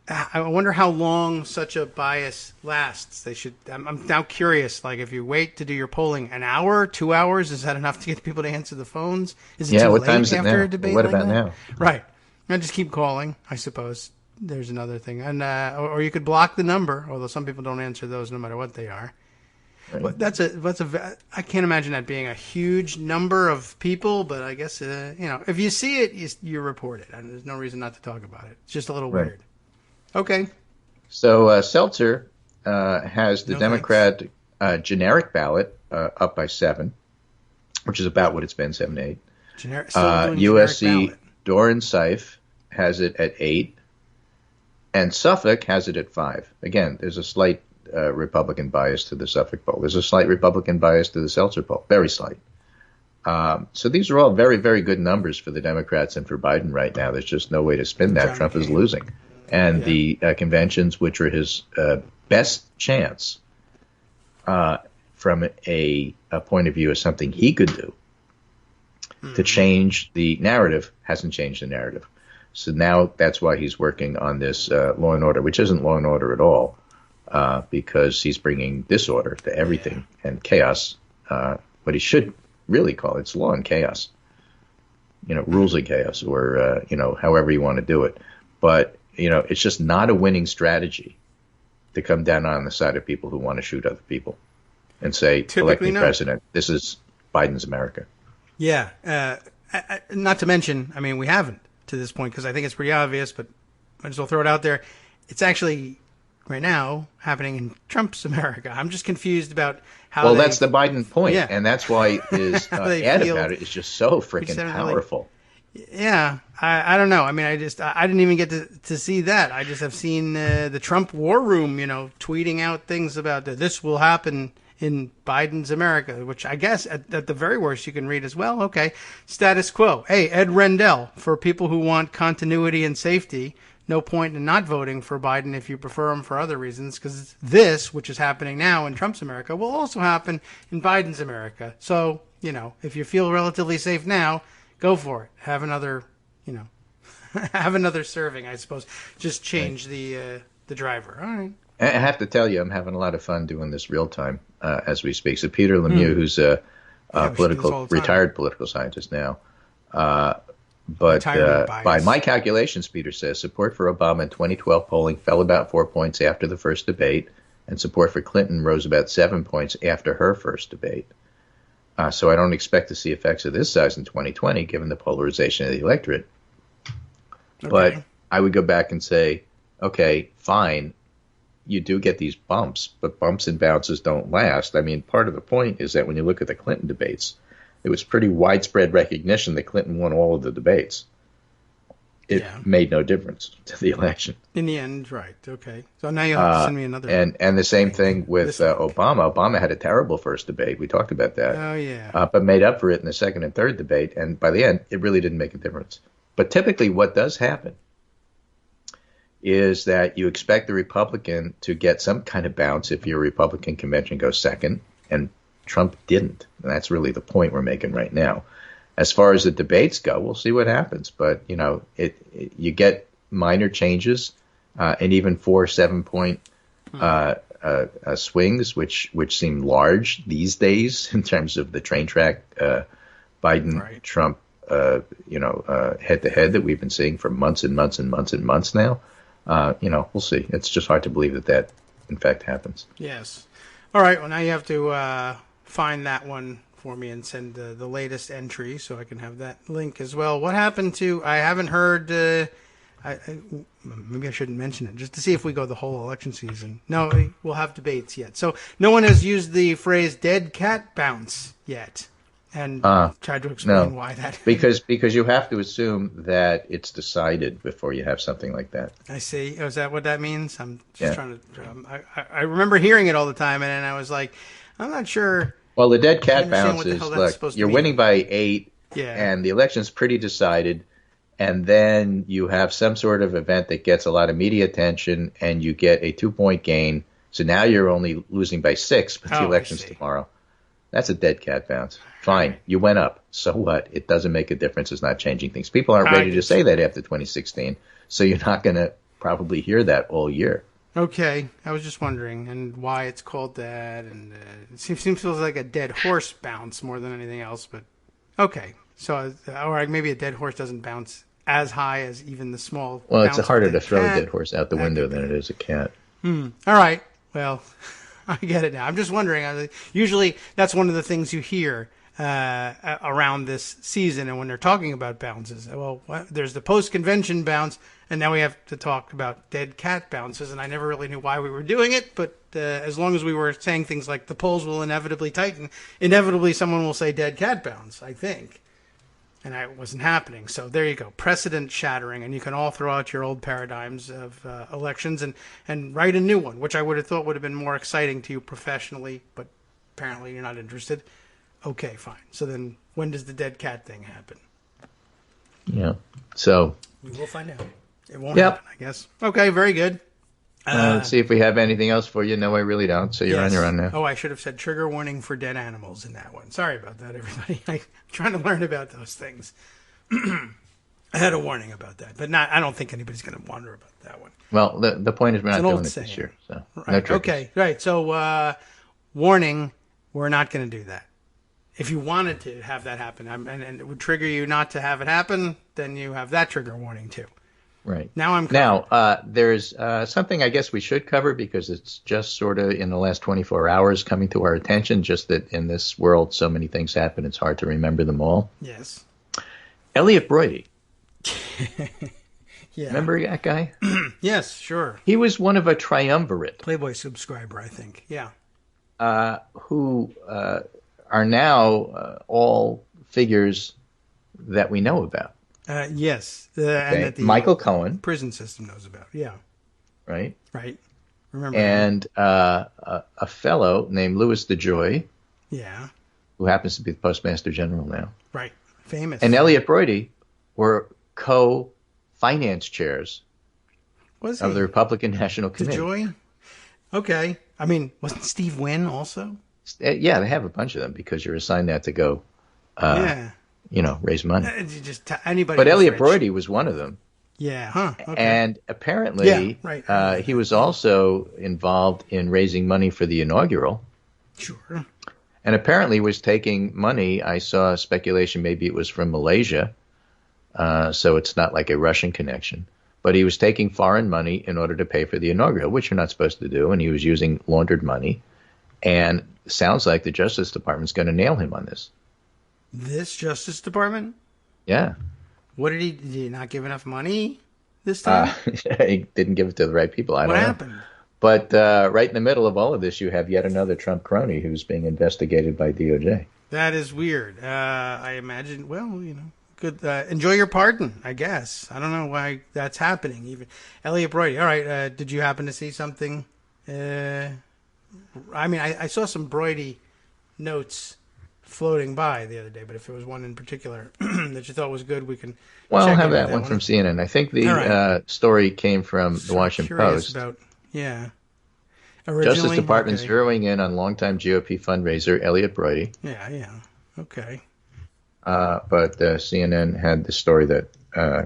I wonder how long such a bias lasts. I'm now curious, like if you wait to do your polling an hour, 2 hours, is that enough to get people to answer the phones? Is it too what late time is it after now? a debate What like about that? now? Right. I just keep calling, I suppose. There's another thing, and or you could block the number. Although some people don't answer those, no matter what they are. Right. But I can't imagine that being a huge number of people. But I guess if you see it, you report it, and there's no reason not to talk about it. It's just a little weird. Okay. So Seltzer has the Democrat generic ballot up by 7, which is about what it's been, 7-8. USC Doran Seif has it at 8. And Suffolk has it at 5. Again, there's a slight Republican bias to the Suffolk poll. There's a slight Republican bias to the Seltzer poll, very slight. So these are all very, very good numbers for the Democrats and for Biden right now. There's just no way to spin that. Trump is losing. And the conventions, which are his best chance from a point of view of something he could do to change the narrative, hasn't changed the narrative. So now that's why he's working on this law and order, which isn't law and order at all, because he's bringing disorder to everything and chaos. What he should really call it's law and chaos, rules and chaos, or however you want to do it. But it's just not a winning strategy to come down on the side of people who want to shoot other people and say, elect me president. This is Biden's America. Yeah. Not to mention, we haven't to this point, because I think it's pretty obvious, but I just will throw it out there. It's actually right now happening in Trump's America. I'm just confused about how. Well, that's the Biden point, and that's why his ad about it is just so freaking powerful. Yeah, I don't know. I didn't even get to see that. I just have seen the Trump war room, tweeting out things about this will happen in Biden's America, which I guess at the very worst you can read as well. Okay, status quo. Hey, Ed Rendell, for people who want continuity and safety, no point in not voting for Biden if you prefer him for other reasons, because this, which is happening now in Trump's America, will also happen in Biden's America. So, if you feel relatively safe now, go for it. Have another, have another serving, I suppose. Just change the driver. All right. I have to tell you, I'm having a lot of fun doing this real time as we speak. So Peter Lemieux, who's a retired political scientist now, but by my calculations, Peter says, support for Obama in 2012 polling fell about 4 points after the first debate, and support for Clinton rose about 7 points after her first debate. So I don't expect to see effects of this size in 2020, given the polarization of the electorate. Okay. But I would go back and say, okay, fine. You do get these bumps, but bumps and bounces don't last. Part of the point is that when you look at the Clinton debates, it was pretty widespread recognition that Clinton won all of the debates. it made no difference to the election. In the end, right. Okay. So now you'll have to send me another. And the same thing with Obama. Obama had a terrible first debate. We talked about that. Oh, yeah. But made up for it in the second and third debate. And by the end, it really didn't make a difference. But typically what does happen is that you expect the Republican to get some kind of bounce if your Republican convention goes second. And Trump didn't. And that's really the point we're making right now. As far as the debates go, we'll see what happens. But, you get minor changes and even 4-7 point swings, which seem large these days in terms of the train track Biden-Trump, head-to-head that we've been seeing for months and months and months and months now. We'll see. It's just hard to believe that in fact, happens. Yes. All right. Well, now you have to find that one for me and send the latest entry so I can have that link as well. What happened to, I haven't heard, maybe I shouldn't mention it, just to see if we go the whole election season. No, we'll have debates yet. So no one has used the phrase dead cat bounce yet and tried to explain why that. Because you have to assume that it's decided before you have something like that. I see. Oh, is that what that means? I'm just trying to, I remember hearing it all the time and then I was like, I'm not sure. Well, the dead cat bounce is, look, you're winning by 8, and the election's pretty decided, and then you have some sort of event that gets a lot of media attention, and you get a 2-point gain. So now you're only losing by 6, but the election's tomorrow. That's a dead cat bounce. Fine, you went up. So what? It doesn't make a difference. It's not changing things. People aren't ready to say that after 2016, so you're not going to probably hear that all year. Okay, I was just wondering, and why it's called that, and it seems like a dead horse bounce more than anything else, but okay. So, or maybe a dead horse doesn't bounce as high as even the small. Well, it's harder to throw a dead horse out the window than it is a cat. All right, well, I get it now. I'm just wondering. Usually, that's one of the things you hear around this season, and when they're talking about bounces, well, there's the post-convention bounce. And now we have to talk about dead cat bounces, and I never really knew why we were doing it, but as long as we were saying things like the polls will inevitably tighten, inevitably someone will say dead cat bounce, I think. And it wasn't happening. So there you go, precedent shattering, and you can all throw out your old paradigms of elections and write a new one, which I would have thought would have been more exciting to you professionally, but apparently you're not interested. Okay, fine. So then when does the dead cat thing happen? Yeah, so we will find out. It won't happen, I guess. Okay, very good. Let's see if we have anything else for you. No, I really don't. So you're on your own now. Oh, I should have said trigger warning for dead animals in that one. Sorry about that, everybody. I'm trying to learn about those things. I had a warning about that, but I don't think anybody's going to wonder about that one. Well, the point is we're not doing it this year. So right. No okay, right. So warning, we're not going to do that. If you wanted to have that happen and it would trigger you not to have it happen, then you have that trigger warning too. Right. Now there's something I guess we should cover because it's just sort of in the last 24 hours coming to our attention, just that in this world so many things happen, it's hard to remember them all. Yes. Elliot Broidy. Yeah. Remember that guy? Yes, sure. He was one of a triumvirate. Playboy subscriber, I think. Yeah. Who are now all figures that we know about. Yes. And that the Michael Cohen. Prison system knows about. Yeah. Right? Right. Remember. And a fellow named Louis DeJoy. Yeah. Who happens to be the Postmaster General now. Right. Famous. And Elliot Broidy were co-finance chairs of the Republican National Committee. DeJoy? Okay. I mean, wasn't Steve Wynn also? Yeah, they have a bunch of them because you're assigned that to go raise money. Anybody. But Elliot Broidy was one of them. Yeah. Huh. Okay. And apparently, he was also involved in raising money for the inaugural. Sure. And apparently was taking money. I saw speculation maybe it was from Malaysia, so it's not like a Russian connection. But he was taking foreign money in order to pay for the inaugural, which you're not supposed to do, and he was using laundered money. And it sounds like the Justice Department's going to nail him on this. This Justice Department? Yeah. What did he not give enough money this time? He didn't give it to the right people. I don't know. What happened? But right in the middle of all of this, you have yet another Trump crony who's being investigated by DOJ. That is weird. I imagine, good. Enjoy your pardon, I guess. I don't know why that's happening. Even Elliot Brody. All right. Did you happen to see something? I mean, I saw some Brody notes floating by the other day, but if it was one in particular that you thought was good, we can. Well, I'll have that one from CNN. I think the story came from the Washington Post. Originally, Justice Department's zeroing in on longtime GOP fundraiser Elliot Brody. Yeah. Okay. But CNN had the story that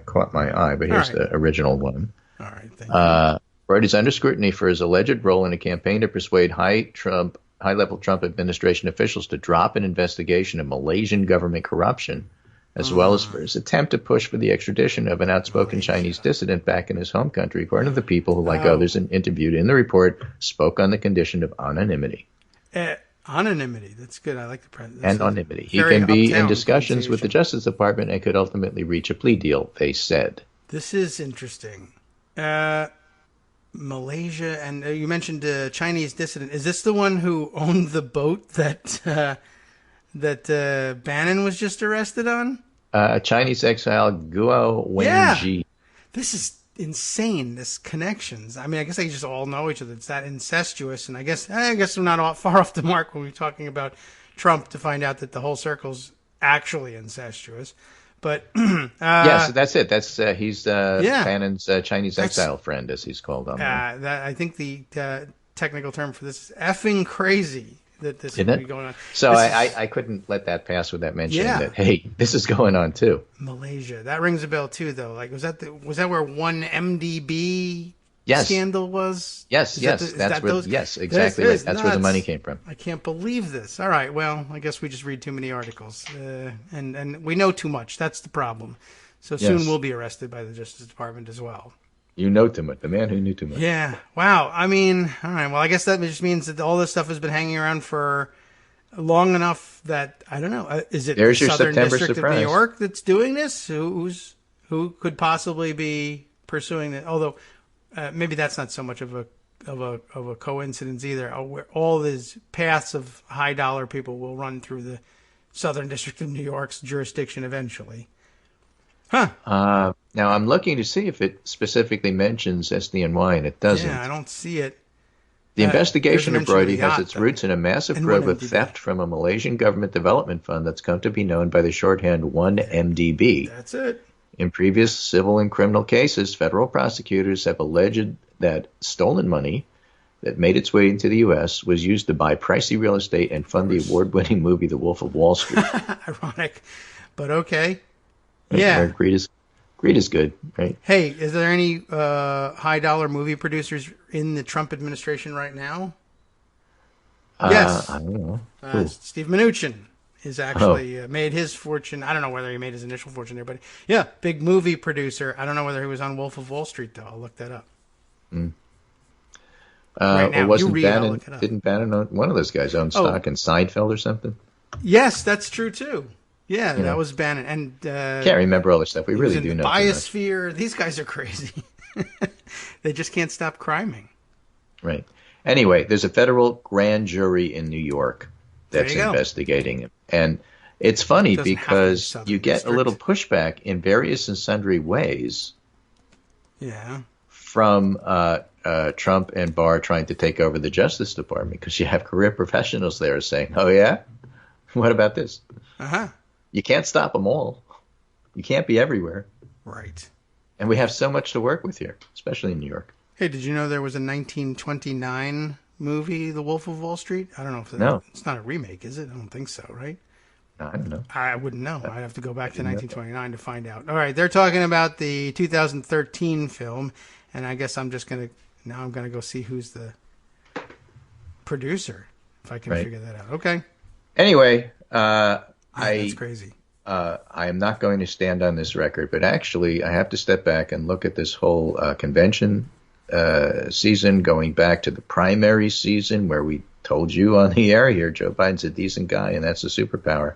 caught my eye, but here's the original one. All right, thank you. Brody's under scrutiny for his alleged role in a campaign to persuade high-level Trump administration officials to drop an investigation of Malaysian government corruption, as well as for his attempt to push for the extradition of an outspoken Chinese dissident back in his home country, according to the people who, like others interviewed in the report, spoke on the condition of anonymity. Anonymity. That's good. I like the president. Anonymity. He can be in discussions with the Justice Department and could ultimately reach a plea deal, they said. This is interesting. Malaysia, and you mentioned Chinese dissident. Is this the one who owned the boat that Bannon was just arrested on? Chinese exile Guo Wenji. This is insane, this connections. I mean, I guess they just all know each other. It's that incestuous, and I guess we're not far off the mark when we're talking about Trump to find out that the whole circle's actually incestuous. But yes, that's it. That's he's Bannon's Chinese exile friend, as he's called on. I think the technical term for this is effing crazy that this is going on. So I couldn't let that pass without mentioning that. Hey, this is going on too. Malaysia, that rings a bell too, though. Like, was that where one MDB scandal was? Yes, exactly. That's where the money came from. I can't believe this. All right, well, I guess we just read too many articles, and we know too much. That's the problem. So soon we'll be arrested by the Justice Department as well. You know too much. The man who knew too much. Yeah. Wow. I mean, all right. Well, I guess that just means that all this stuff has been hanging around for long enough that I don't know. Is it There's the your Southern September District surprise. of New York that's doing this? Who could possibly be pursuing it? Although maybe that's not so much of a coincidence either. Where all these paths of high dollar people will run through the Southern District of New York's jurisdiction eventually. Huh. Now I'm looking to see if it specifically mentions SDNY, and it doesn't. Yeah, I don't see it. The investigation of Brody has its roots in a massive probe of theft from a Malaysian government development fund that's come to be known by the shorthand 1MDB. That's it. In previous civil and criminal cases, federal prosecutors have alleged that stolen money that made its way into the U.S. was used to buy pricey real estate and fund the award-winning movie The Wolf of Wall Street. Ironic, but okay. Right, yeah. Greed is good, right? Hey, is there any high-dollar movie producers in the Trump administration right now? Yes. I don't know. Steve Mnuchin is actually made his fortune. I don't know whether he made his initial fortune there, but yeah, big movie producer. I don't know whether he was on Wolf of Wall Street, though. I'll look that up. Right now, didn't Bannon own, one of those guys own stock in Seinfeld or something? Yes, that's true, too. Yeah, that was Bannon. And can't remember all this stuff. We really do know. Biosphere. These guys are crazy. They just can't stop criming. Right. Anyway, there's a federal grand jury in New York that's investigating him. And it's funny because you get a little pushback in various and sundry ways from Trump and Barr trying to take over the Justice Department, because you have career professionals there saying, oh, yeah? What about this? You can't stop them all. You can't be everywhere. Right. And we have so much to work with here, especially in New York. Hey, did you know there was a 1929 movie, The Wolf of Wall Street? I don't know if it's not a remake, is it? I don't think so, right? I don't know. I wouldn't know. I'd have to go back to 1929 to find out. All right, they're talking about the 2013 film, and I guess I'm going to go see who's the producer, if I can figure that out. Okay. Anyway, that's crazy. I am not going to stand on this record, but actually I have to step back and look at this whole convention season, going back to the primary season where we told you on the air here, Joe Biden's a decent guy and that's a superpower.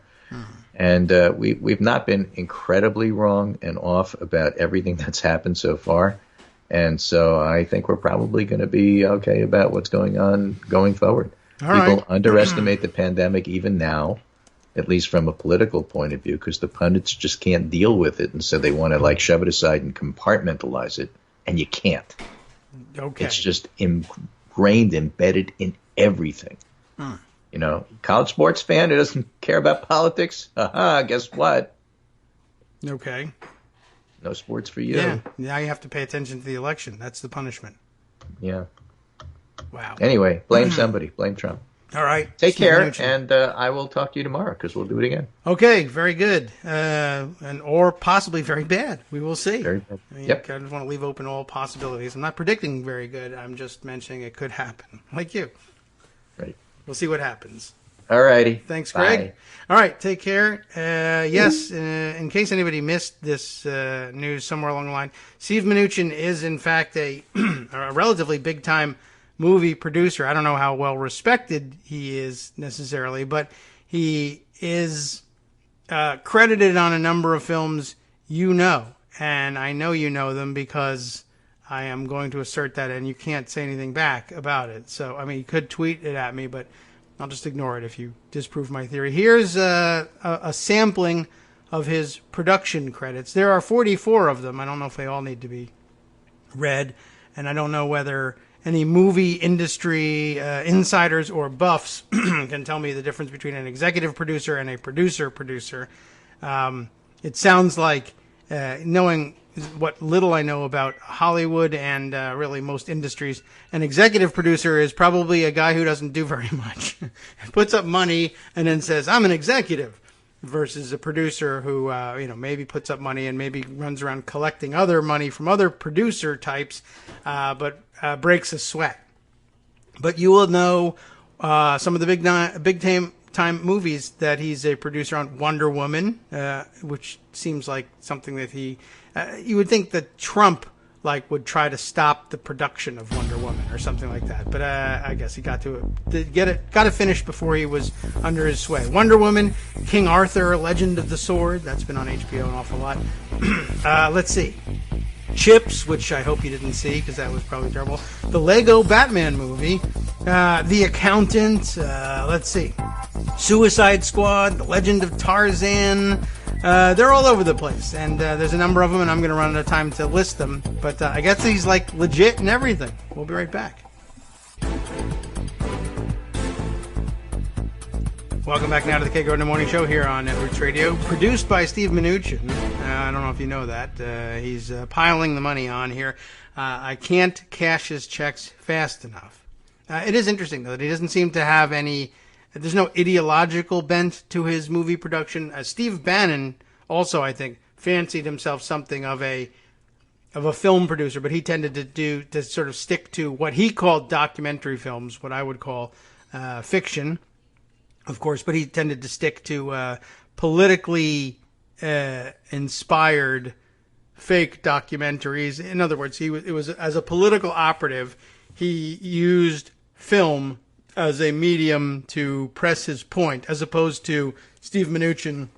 And we've not been incredibly wrong and off about everything that's happened so far. And so I think we're probably going to be okay about what's going on going forward. People underestimate the pandemic even now. at least from a political point of view, because the pundits just can't deal with it, and so they want to like shove it aside and compartmentalize it, and you can't. Okay. It's just ingrained, embedded in everything. You know, college sports fan who doesn't care about politics, guess what? Okay. No sports for you. Yeah, now you have to pay attention to the election. That's the punishment. Yeah. Wow. Anyway, blame somebody. Blame Trump. All right. Take care, and I will talk to you tomorrow, because we'll do it again. Okay, very good. Or possibly very bad. We will see. Very bad. I mean, Yep. I just want to leave open all possibilities. I'm not predicting very good. I'm just mentioning it could happen, like you. Right. We'll see what happens. All righty. Thanks, Greg. Bye. All right, take care. Yes, in case anybody missed this news somewhere along the line, Steve Mnuchin is, in fact, a relatively big-time movie producer. I don't know how well respected he is necessarily, but he is credited on a number of films you know, and I know you know them because I am going to assert that, and you can't say anything back about it. So, I mean, you could tweet it at me, but I'll just ignore it if you disprove my theory. Here's a sampling of his production credits. There are 44 of them. I don't know if they all need to be read, and I don't know whether any movie industry insiders or buffs can tell me the difference between an executive producer and a producer. It sounds like, knowing what little I know about Hollywood and really most industries, an executive producer is probably a guy who doesn't do very much. Puts up money and then says, I'm an executive, versus a producer who maybe puts up money and maybe runs around collecting other money from other producer types, but breaks a sweat. But you will know some of the big time movies that he's a producer on. Wonder Woman, which seems like something that you would think that Trump would try to stop the production of Wonder Woman or something like that. But I guess he got it finished before he was under his sway. Wonder Woman, King Arthur, Legend of the Sword, that's been on HBO an awful lot. Let's see. Chips, which I hope you didn't see because that was probably terrible. The Lego Batman movie, The Accountant, let's see. Suicide Squad, The Legend of Tarzan. They're all over the place, and there's a number of them, and I'm going to run out of time to list them. But I guess he's legit and everything. We'll be right back. Welcome back now to the Kagro in the Morning Show here on Networks Radio, produced by Steve Mnuchin. I don't know if you know that. He's piling the money on here. I can't cash his checks fast enough. It is interesting, though, that he doesn't seem to have there's no ideological bent to his movie production. Steve Bannon also, I think, fancied himself something of a film producer, but he tended to sort of stick to what he called documentary films, what I would call fiction, of course, but he tended to stick to politically inspired fake documentaries. In other words, it was as a political operative, he used film as a medium to press his point, as opposed to Steve Mnuchin,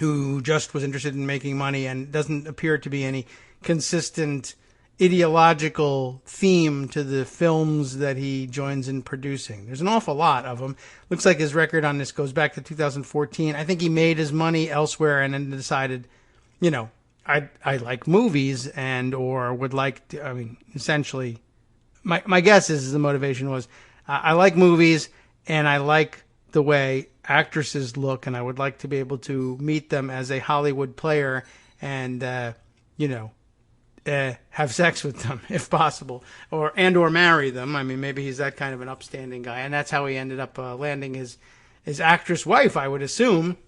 who just was interested in making money and doesn't appear to be any consistent ideological theme to the films that he joins in producing. There's an awful lot of them. Looks like his record on this goes back to 2014. I think he made his money elsewhere and then decided, I like movies and or would like to, essentially, my guess is the motivation was, I like movies and I like the way actresses look, and I would like to be able to meet them as a Hollywood player and, have sex with them if possible, or marry them. I mean, maybe he's that kind of an upstanding guy, and that's how he ended up landing his actress wife, I would assume.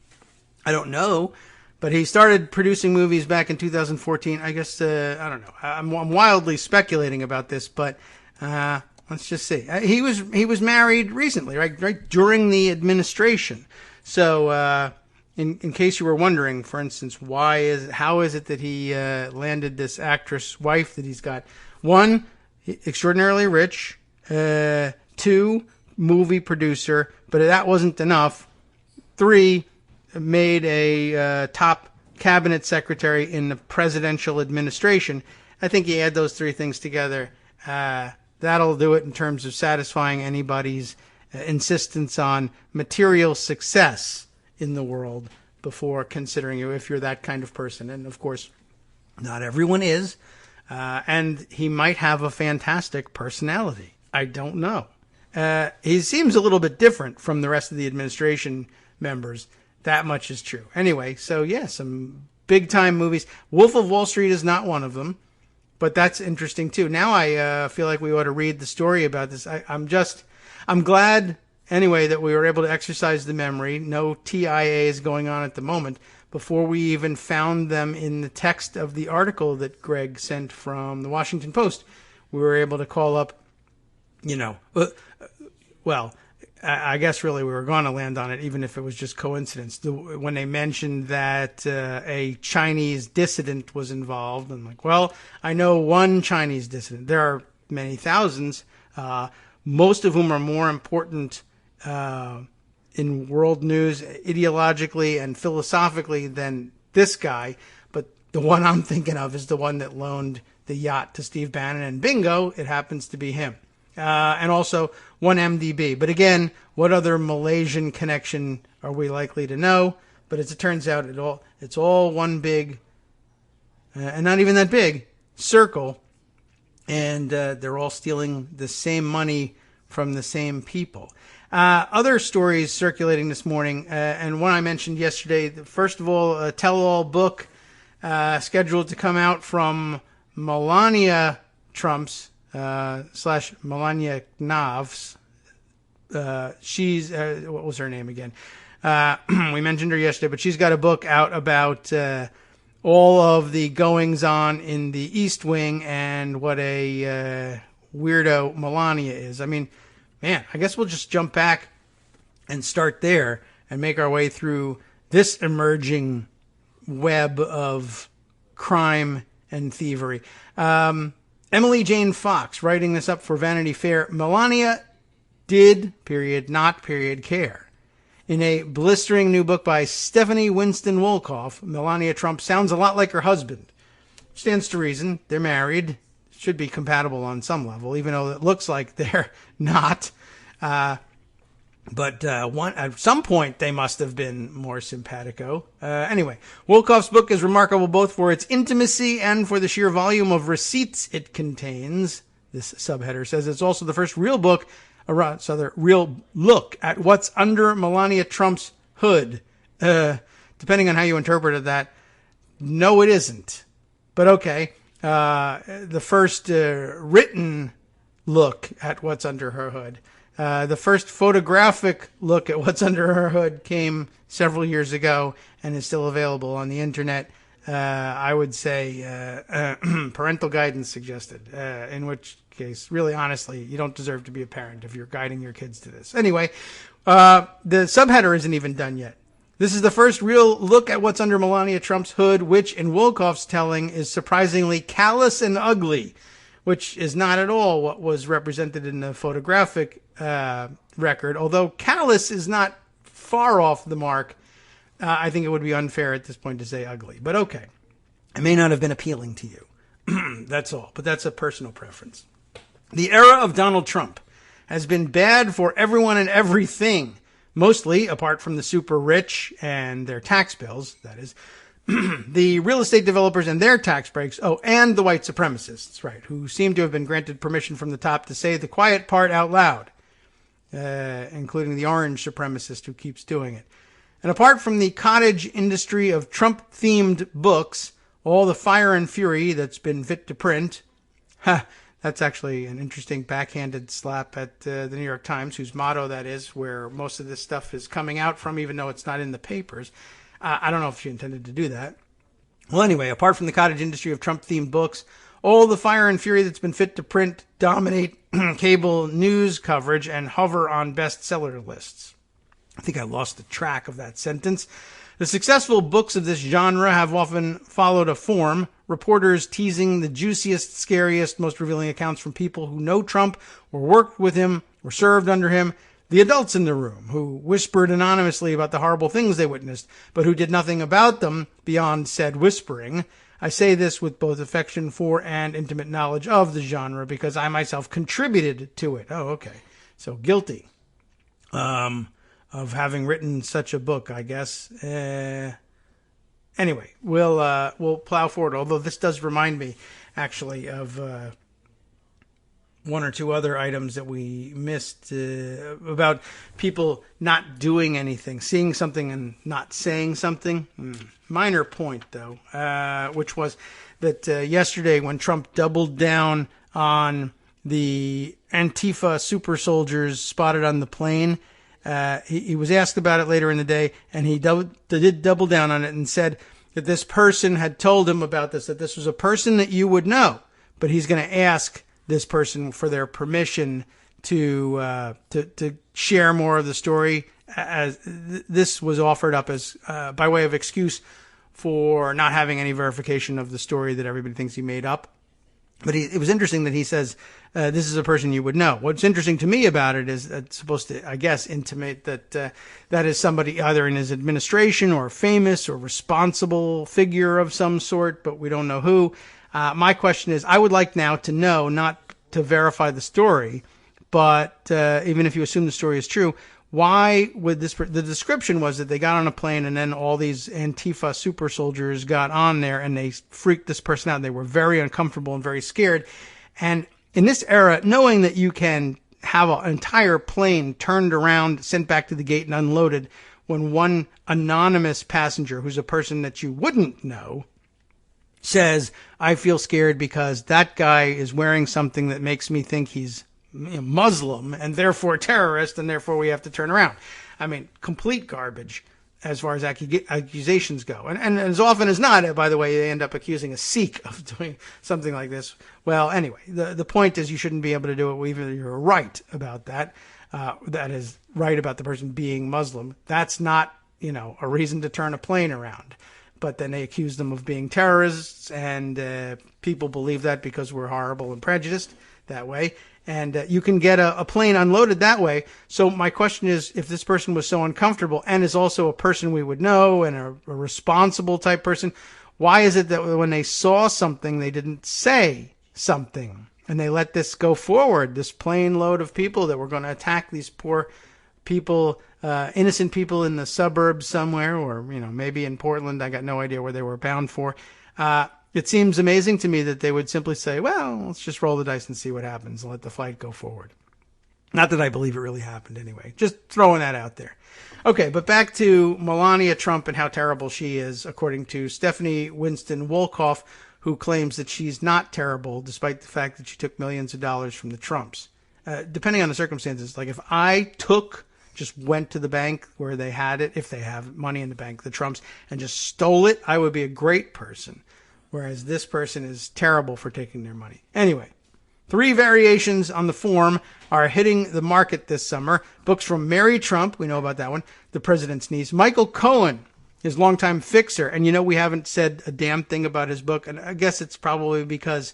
I don't know, but he started producing movies back in 2014. I guess I don't know. I'm wildly speculating about this, but let's just see. He was married recently, right during the administration. So, in case you were wondering, for instance, how is it that he landed this actress wife that he's got? 1, extraordinarily rich. 2, movie producer, but that wasn't enough. 3, made a top cabinet secretary in the presidential administration. I think you add those 3 things together. That'll do it in terms of satisfying anybody's insistence on material success in the world before considering you, if you're that kind of person. And of course, not everyone is. And he might have a fantastic personality. I don't know. He seems a little bit different from the rest of the administration members. That much is true. Anyway, so yeah, some big-time movies. Wolf of Wall Street is not one of them, but that's interesting too. Now I feel like we ought to read the story about this. I'm glad, anyway, that we were able to exercise the memory. No TIA is going on at the moment. Before we even found them in the text of the article that Greg sent from the Washington Post, we were able to call up, I guess really we were going to land on it, even if it was just coincidence. When they mentioned that a Chinese dissident was involved, I'm like, well, I know one Chinese dissident. There are many thousands, most of whom are more important in world news ideologically and philosophically than this guy. But the one I'm thinking of is the one that loaned the yacht to Steve Bannon, and bingo, it happens to be him. And also one MDB. But again, what other Malaysian connection are we likely to know? But as it turns out, it's all one big, and not even that big, circle. And they're all stealing the same money from the same people. Other stories circulating this morning, and one I mentioned yesterday. First of all, a tell-all book scheduled to come out from Melania Trump's / Melania Knav's. She's what was her name again? We mentioned her yesterday, but she's got a book out about all of the goings on in the East Wing and what a weirdo Melania is. I mean, man, I guess we'll just jump back and start there and make our way through this emerging web of crime and thievery. Emily Jane Fox, writing this up for Vanity Fair, Melania did, not care. In a blistering new book by Stephanie Winston Wolkoff, Melania Trump sounds a lot like her husband. Stands to reason. They're married. Should be compatible on some level, even though it looks like they're not. But at some point, they must have been more simpatico. Anyway, Wolkoff's book is remarkable both for its intimacy and for the sheer volume of receipts it contains. This subheader says it's also the first real book, real look at what's under Melania Trump's hood. Depending on how you interpreted that, no, it isn't. But okay. The first written look at what's under her hood. The first photographic look at what's under her hood came several years ago and is still available on the internet. I would say parental guidance suggested, in which case, really honestly, you don't deserve to be a parent if you're guiding your kids to this. Anyway, the subheader isn't even done yet. This is the first real look at what's under Melania Trump's hood, which in Wolkoff's telling is surprisingly callous and ugly, which is not at all what was represented in the photographic record. Although callous is not far off the mark, I think it would be unfair at this point to say ugly. But okay, it may not have been appealing to you. That's all. But that's a personal preference. The era of Donald Trump has been bad for everyone and everything. Mostly, apart from the super rich and their tax bills, that is, the real estate developers and their tax breaks. Oh, and the white supremacists, right, who seem to have been granted permission from the top to say the quiet part out loud, including the orange supremacist who keeps doing it. And apart from the cottage industry of Trump-themed books, all the fire and fury that's been fit to print, that's actually an interesting backhanded slap at the New York Times, whose motto that is, where most of this stuff is coming out from, even though it's not in the papers. I don't know if she intended to do that. Well, anyway, apart from the cottage industry of Trump-themed books, all the fire and fury that's been fit to print dominate cable news coverage and hover on bestseller lists. I think I lost the track of that sentence. The successful books of this genre have often followed a form, reporters teasing the juiciest, scariest, most revealing accounts from people who know Trump or worked with him or served under him, the adults in the room who whispered anonymously about the horrible things they witnessed, but who did nothing about them beyond said whispering. I say this with both affection for and intimate knowledge of the genre because I myself contributed to it. Oh, okay. So guilty. of having written such a book, I guess. Anyway, we'll plow forward. Although this does remind me, actually, of one or two other items that we missed about people not doing anything, seeing something and not saying something. Minor point, though, which was that yesterday when Trump doubled down on the Antifa super soldiers spotted on the plane, he was asked about it later in the day, and he did double down on it and said that this person had told him about this, that this was a person that you would know, but he's going to ask this person for their permission to share more of the story, as this was offered up as by way of excuse for not having any verification of the story that everybody thinks he made up. But it was interesting that he says, this is a person you would know. What's interesting to me about it is it's supposed to, I guess, intimate that that is somebody either in his administration or famous or responsible figure of some sort, but we don't know who. My question is, I would like now to know, not to verify the story, but even if you assume the story is true, why would the description was that they got on a plane and then all these Antifa super soldiers got on there and they freaked this person out. They were very uncomfortable and very scared. And in this era, knowing that you can have an entire plane turned around, sent back to the gate and unloaded when one anonymous passenger, who's a person that you wouldn't know, says, I feel scared because that guy is wearing something that makes me think he's Muslim and therefore terrorist, and therefore we have to turn around. I mean, complete garbage as far as accusations go. And as often as not, by the way, they end up accusing a Sikh of doing something like this. Well, anyway, the point is you shouldn't be able to do it even if you're right about that. That is right about the person being Muslim. That's not, a reason to turn a plane around. But then they accuse them of being terrorists, and people believe that because we're horrible and prejudiced that way. And you can get a plane unloaded that way. So my question is, if this person was so uncomfortable and is also a person we would know and a responsible type person, why is it that when they saw something, they didn't say something? And they let this go forward, this plane load of people that were going to attack these poor people, innocent people in the suburbs somewhere, or, maybe in Portland. I got no idea where they were bound for. It seems amazing to me that they would simply say, well, let's just roll the dice and see what happens and let the flight go forward. Not that I believe it really happened anyway. Just throwing that out there. Okay, but back to Melania Trump and how terrible she is, according to Stephanie Winston Wolkoff, who claims that she's not terrible, despite the fact that she took millions of dollars from the Trumps. Depending on the circumstances, like if I just went to the bank where they had it, if they have money in the bank, the Trumps, and just stole it, I would be a great person. Whereas this person is terrible for taking their money. Anyway, 3 variations on the form are hitting the market this summer. Books from Mary Trump, we know about that one, The President's Niece. Michael Cohen, his longtime fixer. And we haven't said a damn thing about his book. And I guess it's probably because,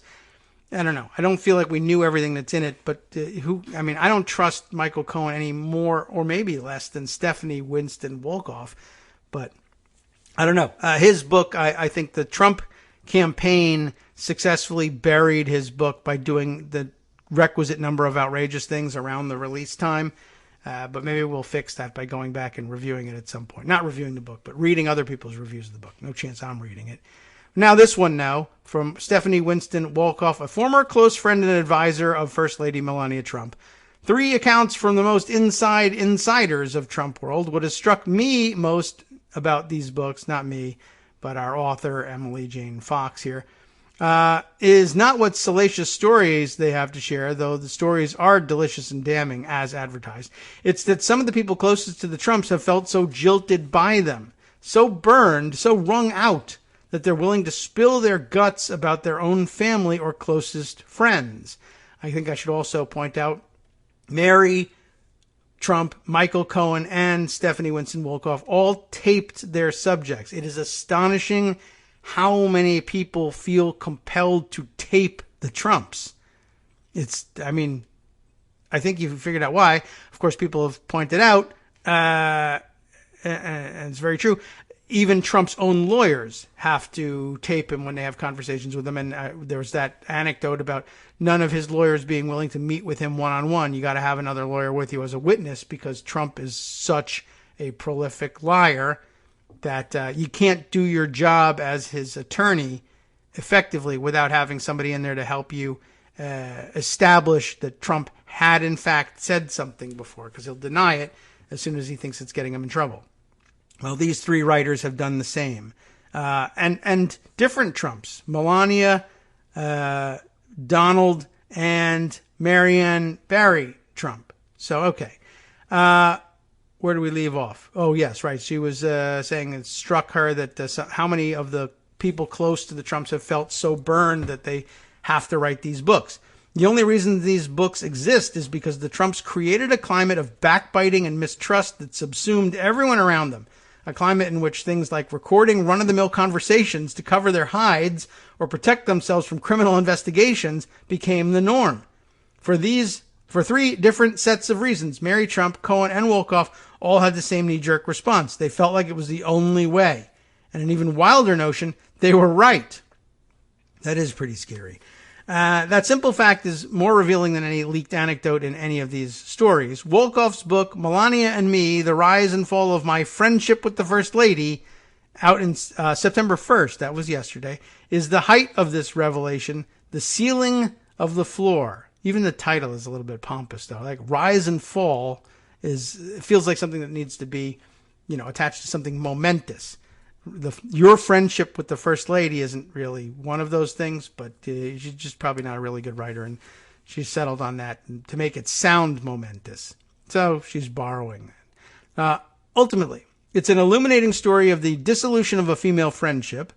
I don't know, I don't feel like we knew everything that's in it. But I don't trust Michael Cohen any more or maybe less than Stephanie Winston Wolkoff. But I don't know. His book, I think the Trump campaign successfully buried his book by doing the requisite number of outrageous things around the release time. But maybe we'll fix that by going back and reviewing it at some point. Not reviewing the book, but reading other people's reviews of the book. No chance I'm reading it. Now this one now from Stephanie Winston Wolkoff, a former close friend and advisor of First Lady Melania Trump. 3 accounts from the most insiders of Trump world. What has struck me most about these books, not me, but our author, Emily Jane Fox here, is not what salacious stories they have to share, though the stories are delicious and damning as advertised. It's that some of the people closest to the Trumps have felt so jilted by them, so burned, so wrung out, that they're willing to spill their guts about their own family or closest friends. I think I should also point out Mary Trump, Michael Cohen, and Stephanie Winston Wolkoff all taped their subjects. It is astonishing how many people feel compelled to tape the Trumps. I think you've figured out why. Of course, people have pointed out, and it's very true, even Trump's own lawyers have to tape him when they have conversations with him. And there was that anecdote about none of his lawyers being willing to meet with him one-on-one. You got to have another lawyer with you as a witness because Trump is such a prolific liar that you can't do your job as his attorney effectively without having somebody in there to help you establish that Trump had in fact said something before, because he'll deny it as soon as he thinks it's getting him in trouble. Well, these three writers have done the same. And different Trumps. Melania, Donald, and Marianne Barry Trump. So, okay. Where do we leave off? Oh, yes, right. She was saying it struck her that how many of the people close to the Trumps have felt so burned that they have to write these books. The only reason these books exist is because the Trumps created a climate of backbiting and mistrust that subsumed everyone around them. A climate in which things like recording run-of-the-mill conversations to cover their hides or protect themselves from criminal investigations became the norm. For three different sets of reasons, Mary Trump, Cohen, and Wolkoff all had the same knee-jerk response. They felt like it was the only way. And an even wilder notion, they were right. That is pretty scary. That simple fact is more revealing than any leaked anecdote in any of these stories. Wolkoff's book, Melania and Me, The Rise and Fall of My Friendship with the First Lady, out in September 1st, that was yesterday, is the height of this revelation, the ceiling of the floor. Even the title is a little bit pompous, though. Like Rise and Fall it feels like something that needs to be, attached to something momentous. Your friendship with the First Lady isn't really one of those things, but she's just probably not a really good writer, and she's settled on that to make it sound momentous. So she's borrowing that. Ultimately, it's an illuminating story of the dissolution of a female friendship,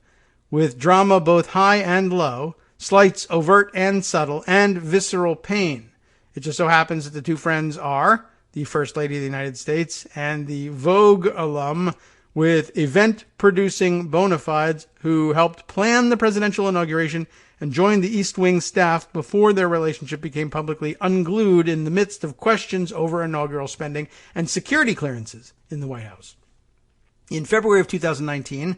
with drama both high and low, slights overt and subtle, and visceral pain. It just so happens that the two friends are the First Lady of the United States and the Vogue alum with event-producing bona fides who helped plan the presidential inauguration and joined the East Wing staff before their relationship became publicly unglued in the midst of questions over inaugural spending and security clearances in the White House. In February of 2019,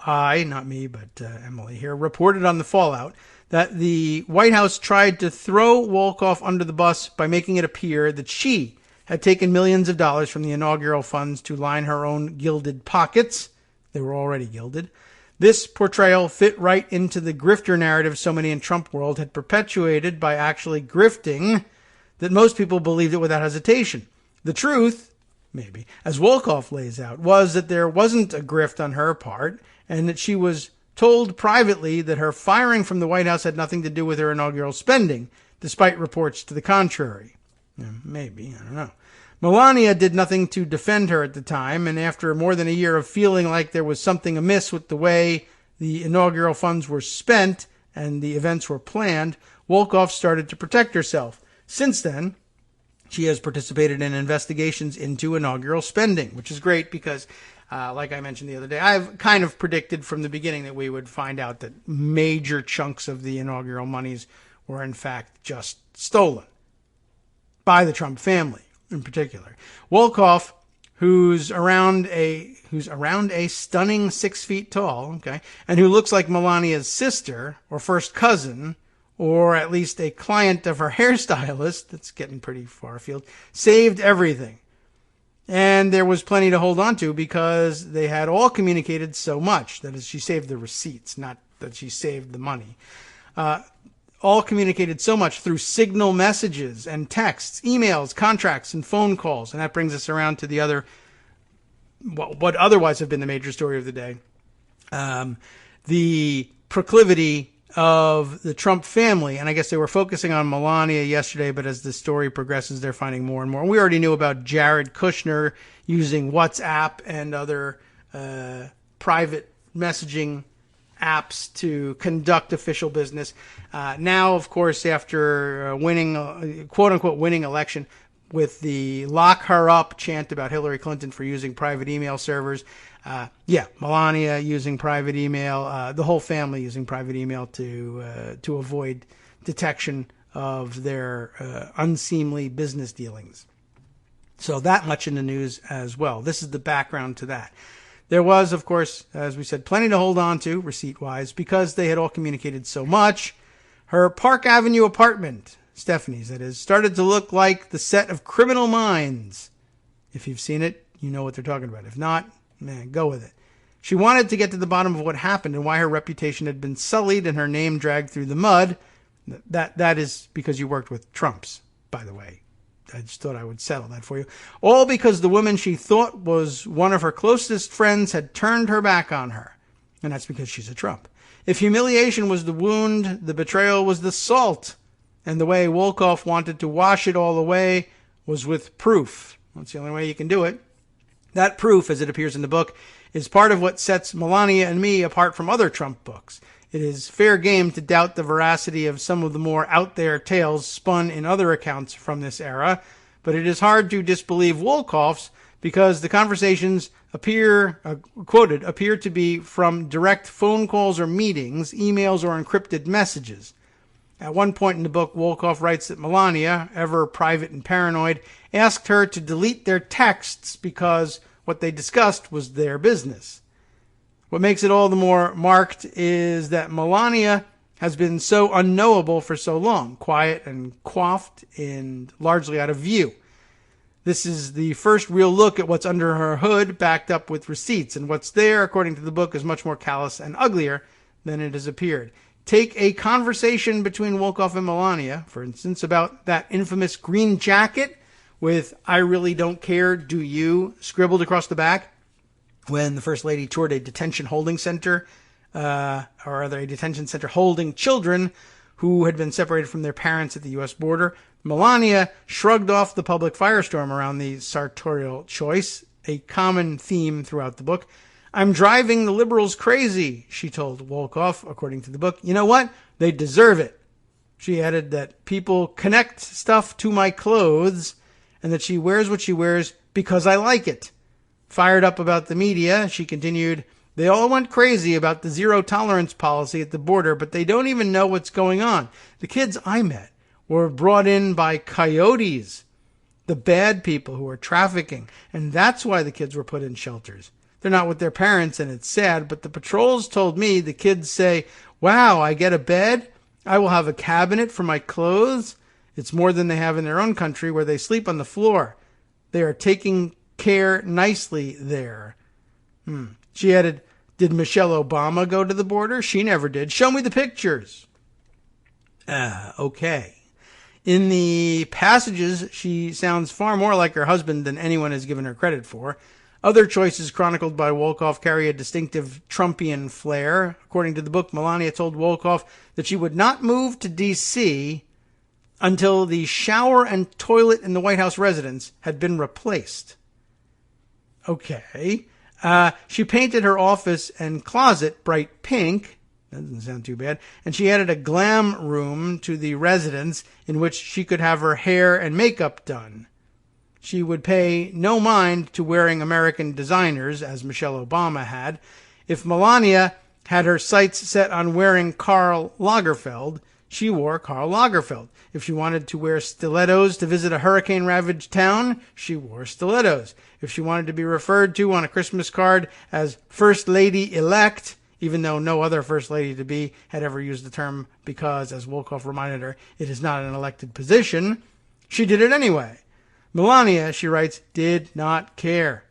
not me, but Emily here, reported on the fallout that the White House tried to throw Wolkoff under the bus by making it appear that she had taken millions of dollars from the inaugural funds to line her own gilded pockets. They were already gilded. This portrayal fit right into the grifter narrative so many in Trump world had perpetuated by actually grifting that most people believed it without hesitation. The truth, maybe, as Wolkoff lays out, was that there wasn't a grift on her part and that she was told privately that her firing from the White House had nothing to do with her inaugural spending, despite reports to the contrary. Maybe, I don't know. Melania did nothing to defend her at the time, and after more than a year of feeling like there was something amiss with the way the inaugural funds were spent and the events were planned, Wolkoff started to protect herself. Since then, she has participated in investigations into inaugural spending, which is great because, like I mentioned the other day, I've kind of predicted from the beginning that we would find out that major chunks of the inaugural monies were in fact just stolen by the Trump family in particular. Wolkoff, who's around a stunning 6 feet tall, okay, and who looks like Melania's sister or first cousin, or at least a client of her hairstylist, that's getting pretty far afield, saved everything. And there was plenty to hold on to because they had all communicated so much. That is, she saved the receipts, not that she saved the money. All communicated so much through signal messages and texts, emails, contracts, and phone calls. And that brings us around to the other, what otherwise have been the major story of the day. The proclivity of the Trump family. And I guess they were focusing on Melania yesterday, but as the story progresses, they're finding more and more. We already knew about Jared Kushner using WhatsApp and other private messaging apps to conduct official business. Now, of course, after winning, quote-unquote, winning election with the lock her up chant about Hillary Clinton for using private email servers, Melania using private email, the whole family using private email to avoid detection of their unseemly business dealings. So that much in the news as well. This is the background to that. There was, of course, as we said, plenty to hold on to, receipt-wise, because they had all communicated so much. Her Park Avenue apartment, Stephanie's that is, started to look like the set of Criminal Minds. If you've seen it, you know what they're talking about. If not, man, go with it. She wanted to get to the bottom of what happened and why her reputation had been sullied and her name dragged through the mud. That is because you worked with Trumps, by the way. I just thought I would settle that for you. All because the woman she thought was one of her closest friends had turned her back on her. And that's because she's a Trump. If humiliation was the wound, the betrayal was the salt. And the way Wolkoff wanted to wash it all away was with proof. That's the only way you can do it. That proof, as it appears in the book, is part of what sets Melania and me apart from other Trump books. It is fair game to doubt the veracity of some of the more out-there tales spun in other accounts from this era, but it is hard to disbelieve Wolkoff's because the conversations quoted appear to be from direct phone calls or meetings, emails or encrypted messages. At one point in the book, Wolkoff writes that Melania, ever private and paranoid, asked her to delete their texts because what they discussed was their business. What makes it all the more marked is that Melania has been so unknowable for so long, quiet and coiffed and largely out of view. This is the first real look at what's under her hood, backed up with receipts, and what's there, according to the book, is much more callous and uglier than it has appeared. Take a conversation between Wolkoff and Melania, for instance, about that infamous green jacket with "I really don't care, do you?" scribbled across the back when the First Lady toured a detention holding center, or rather a detention center holding children who had been separated from their parents at the U.S. border. Melania shrugged off the public firestorm around the sartorial choice, a common theme throughout the book. "I'm driving the liberals crazy," she told Wolkoff, according to the book. "You know what? They deserve it." She added that people connect stuff to my clothes and that she wears what she wears because I like it. Fired up about the media, she continued, "They all went crazy about the zero-tolerance policy at the border, but they don't even know what's going on. The kids I met were brought in by coyotes, the bad people who are trafficking, and that's why the kids were put in shelters. They're not with their parents, and it's sad, but the patrols told me the kids say, 'Wow, I get a bed. I will have a cabinet for my clothes.' It's more than they have in their own country where they sleep on the floor. They are taking care nicely there." She added, "Did Michelle Obama go to the border? She never did. Show me the pictures." Okay. In the passages, she sounds far more like her husband than anyone has given her credit for. Other choices chronicled by Wolkoff carry a distinctive Trumpian flair. According to the book, Melania told Wolkoff that she would not move to D.C. until the shower and toilet in the White House residence had been replaced. Okay. She painted her office and closet bright pink. That doesn't sound too bad. And she added a glam room to the residence in which she could have her hair and makeup done. She would pay no mind to wearing American designers, as Michelle Obama had. If Melania had her sights set on wearing Karl Lagerfeld, she wore Karl Lagerfeld. If she wanted to wear stilettos to visit a hurricane-ravaged town, she wore stilettos. If she wanted to be referred to on a Christmas card as First Lady-elect, even though no other First Lady-to-be had ever used the term because, as Wolkoff reminded her, it is not an elected position, she did it anyway. Melania, she writes, did not care.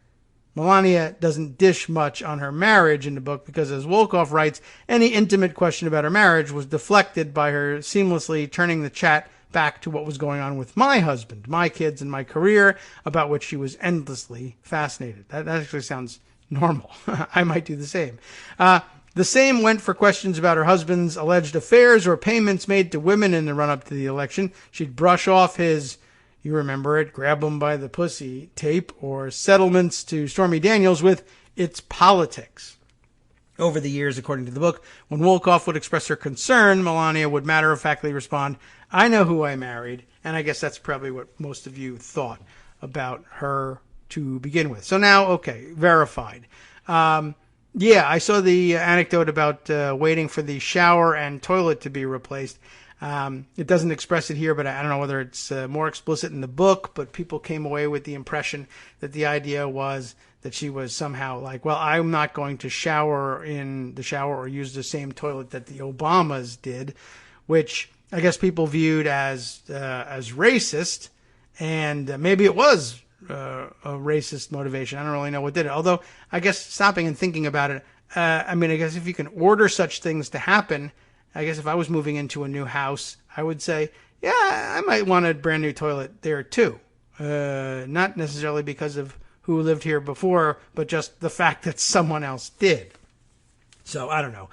Melania doesn't dish much on her marriage in the book because, as Wolkoff writes, any intimate question about her marriage was deflected by her seamlessly turning the chat back to what was going on with my husband, my kids, and my career, about which she was endlessly fascinated. That actually sounds normal. I might do the same. The same went for questions about her husband's alleged affairs or payments made to women in the run-up to the election. She'd brush off his, you remember it, grab 'em by the pussy tape, or settlements to Stormy Daniels with, "It's politics." Over the years, according to the book, when Wolkoff would express her concern, Melania would matter-of-factly respond, "I know who I married," and I guess that's probably what most of you thought about her to begin with. So now, okay, verified. Yeah, I saw the anecdote about waiting for the shower and toilet to be replaced. It doesn't express it here, but I don't know whether it's more explicit in the book, but people came away with the impression that the idea was that she was somehow like, well, I'm not going to shower in the shower or use the same toilet that the Obamas did, which I guess people viewed as racist, and maybe it was a racist motivation. I don't really know what did it. Although I guess stopping and thinking about it, I guess if you can order such things to happen, I guess if I was moving into a new house, I would say, yeah, I might want a brand new toilet there too. Not necessarily because of who lived here before, but just the fact that someone else did. So I don't know.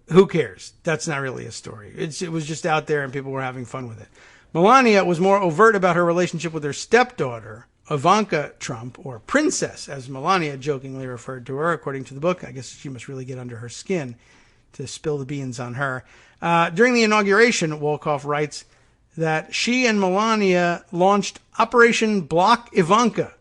Who cares? That's not really a story. It was just out there and people were having fun with it. Melania was more overt about her relationship with her stepdaughter, Ivanka Trump, or Princess, as Melania jokingly referred to her, according to the book. I guess she must really get under her skin to spill the beans on her. During the inauguration, Wolkoff writes that she and Melania launched Operation Block Ivanka,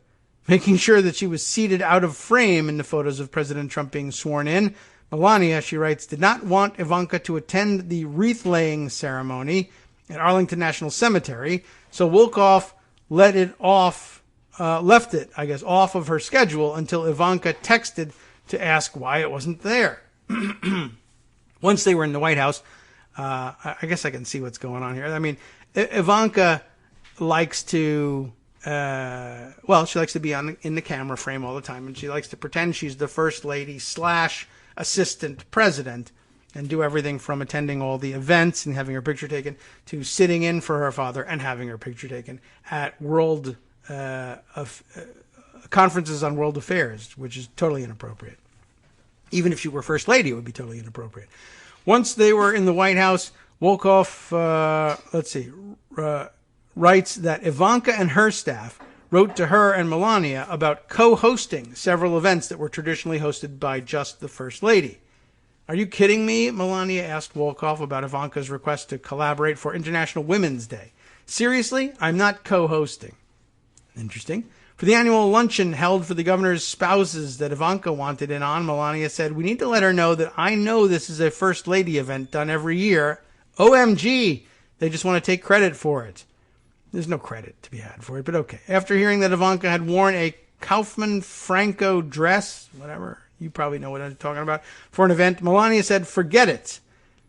making sure that she was seated out of frame in the photos of President Trump being sworn in. Melania, she writes, did not want Ivanka to attend the wreath-laying ceremony at Arlington National Cemetery, so Wolkoff left it, off of her schedule until Ivanka texted to ask why it wasn't there. Once they were in the White House, I guess I can see what's going on here. I mean, Ivanka likes to, she likes to be in the camera frame all the time, and she likes to pretend she's the first lady / assistant president and do everything from attending all the events and having her picture taken to sitting in for her father and having her picture taken at world conferences on world affairs, which is totally inappropriate. Even if she were first lady, it would be totally inappropriate. Once they were in the White House, Wolkoff, writes that Ivanka and her staff wrote to her and Melania about co-hosting several events that were traditionally hosted by just the First Lady. Are you kidding me? Melania asked Wolkoff about Ivanka's request to collaborate for International Women's Day. Seriously? I'm not co-hosting. Interesting. For the annual luncheon held for the governor's spouses that Ivanka wanted in on, Melania said, we need to let her know that I know this is a First Lady event done every year. OMG! They just want to take credit for it. There's no credit to be had for it, but okay. After hearing that Ivanka had worn a Kaufman Franco dress, whatever, you probably know what I'm talking about, for an event, Melania said, forget it.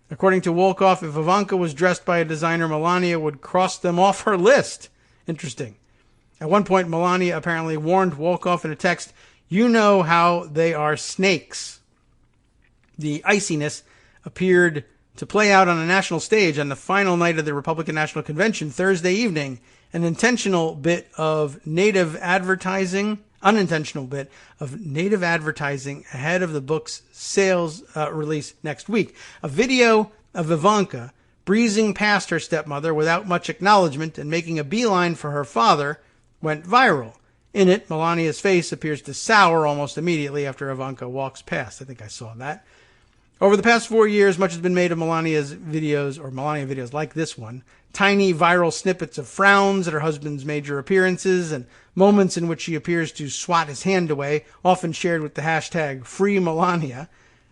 According to Wolkoff, if Ivanka was dressed by a designer, Melania would cross them off her list. Interesting. At one point, Melania apparently warned Wolkoff in a text, you know how they are snakes. The iciness appeared to play out on a national stage on the final night of the Republican National Convention Thursday evening, an unintentional bit of native advertising ahead of the book's sales release next week. A video of Ivanka breezing past her stepmother without much acknowledgement and making a beeline for her father went viral. In it, Melania's face appears to sour almost immediately after Ivanka walks past. I think I saw that. Over the past 4 years, much has been made of Melania videos like this one. Tiny viral snippets of frowns at her husband's major appearances and moments in which she appears to swat his hand away, often shared with the hashtag #FreeMelania.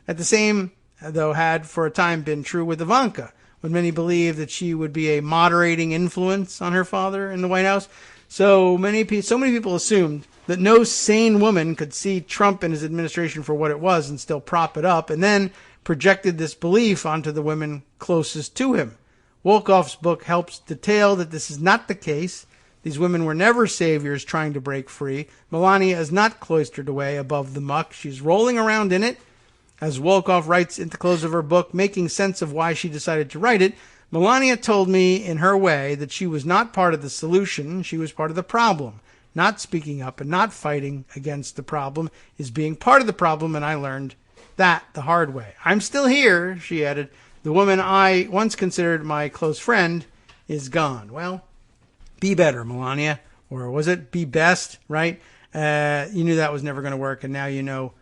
At the same, though, had for a time been true with Ivanka, when many believed that she would be a moderating influence on her father in the White House. So many people assumed that no sane woman could see Trump and his administration for what it was and still prop it up, and then projected this belief onto the women closest to him. Wolkoff's book helps detail that this is not the case. These women were never saviors trying to break free. Melania is not cloistered away above the muck. She's rolling around in it. As Wolkoff writes at the close of her book, making sense of why she decided to write it, Melania told me in her way that she was not part of the solution, she was part of the problem. Not speaking up and not fighting against the problem is being part of the problem, and I learned that the hard way. I'm still here, she added. The woman I once considered my close friend is gone. Well, be better, Melania. Or was it be best, right? You knew that was never going to work, and now you know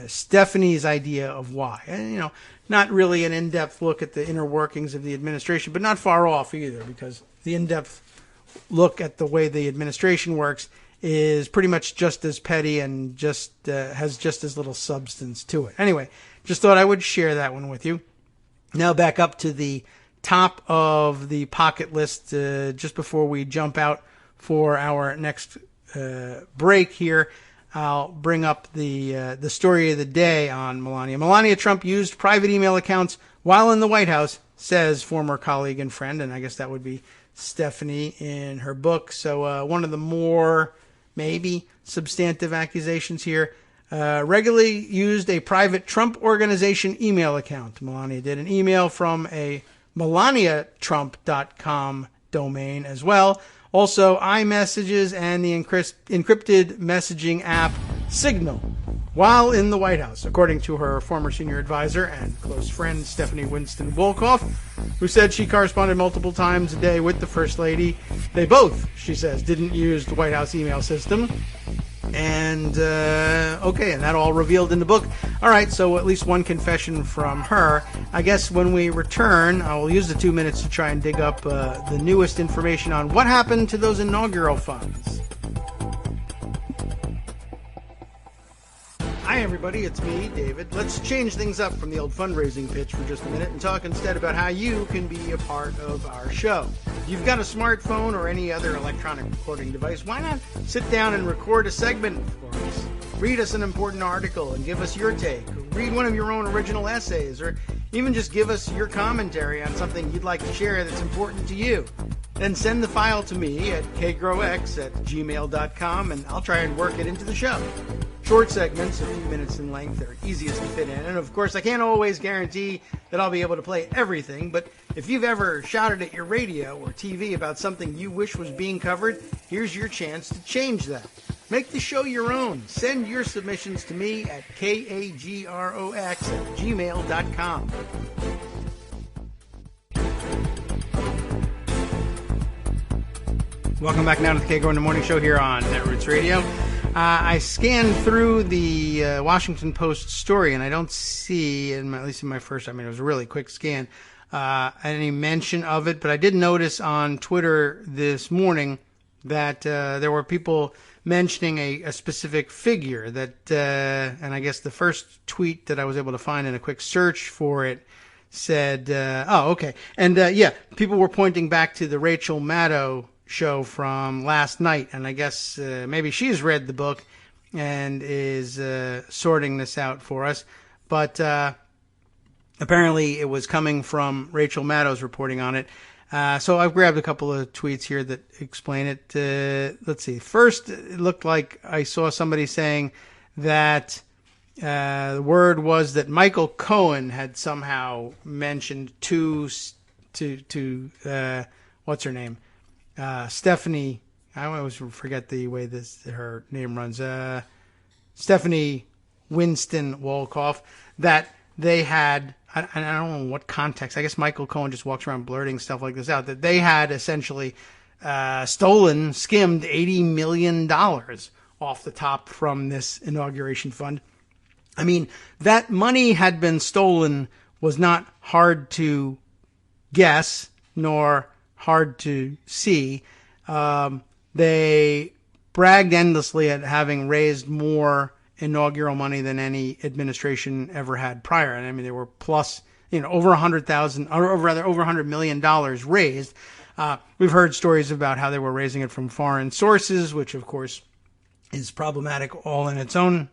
Stephanie's idea of why. And, not really an in-depth look at the inner workings of the administration, but not far off either, because the in-depth look at the way the administration works is pretty much just as petty and just has just as little substance to it. Anyway, just thought I would share that one with you. Now back up to the top of the pocket list just before we jump out for our next break here. I'll bring up the story of the day on Melania. Melania Trump used private email accounts while in the White House, says former colleague and friend, and I guess that would be Stephanie in her book. So one of the more maybe substantive accusations here. Regularly used a private Trump organization email account. Melania did an email from a MelaniaTrump.com domain as well. Also, iMessages and the encrypted messaging app Signal while in the White House, according to her former senior advisor and close friend Stephanie Winston Wolkoff, who said she corresponded multiple times a day with the First Lady. They both, she says, didn't use the White House email system. And, okay, and that all revealed in the book. All right, so at least one confession from her. I guess when we return, I will use the 2 minutes to try and dig up the newest information on what happened to those inaugural funds. Hi, everybody. It's me, David. Let's change things up from the old fundraising pitch for just a minute and talk instead about how you can be a part of our show. If you've got a smartphone or any other electronic recording device, why not sit down and record a segment for us? Read us an important article and give us your take. Or read one of your own original essays, or even just give us your commentary on something you'd like to share that's important to you. Then send the file to me at kagrox@gmail.com, and I'll try and work it into the show. Short segments, a few minutes in length, are easiest to fit in. And of course, I can't always guarantee that I'll be able to play everything, but if you've ever shouted at your radio or TV about something you wish was being covered, here's your chance to change that. Make the show your own. Send your submissions to me at kagrox@gmail.com. Welcome back now to the Kagro in the Morning Show here on Netroots Radio. I scanned through the Washington Post story, and I don't see, at least in my first, it was a really quick scan, any mention of it. But I did notice on Twitter this morning that there were people mentioning a specific figure that, and I guess the first tweet that I was able to find in a quick search for it said, okay. And people were pointing back to the Rachel Maddow show from last night, and I guess maybe she's read the book and is sorting this out for us. But apparently it was coming from Rachel Maddow's reporting on it. So I've grabbed a couple of tweets here that explain it. Let's see. First, it looked like I saw somebody saying that the word was that Michael Cohen had somehow mentioned to what's her name? Stephanie, I always forget the way her name runs. Stephanie Winston Wolkoff, that they had, I don't know what context, I guess Michael Cohen just walks around blurting stuff like this out, that they had essentially skimmed $80 million off the top from this inauguration fund. I mean, that money had been stolen was not hard to guess, nor hard to see. They bragged endlessly at having raised more inaugural money than any administration ever had prior. And I mean, they were plus, over $100 million raised. We've heard stories about how they were raising it from foreign sources, which of course is problematic all in its own.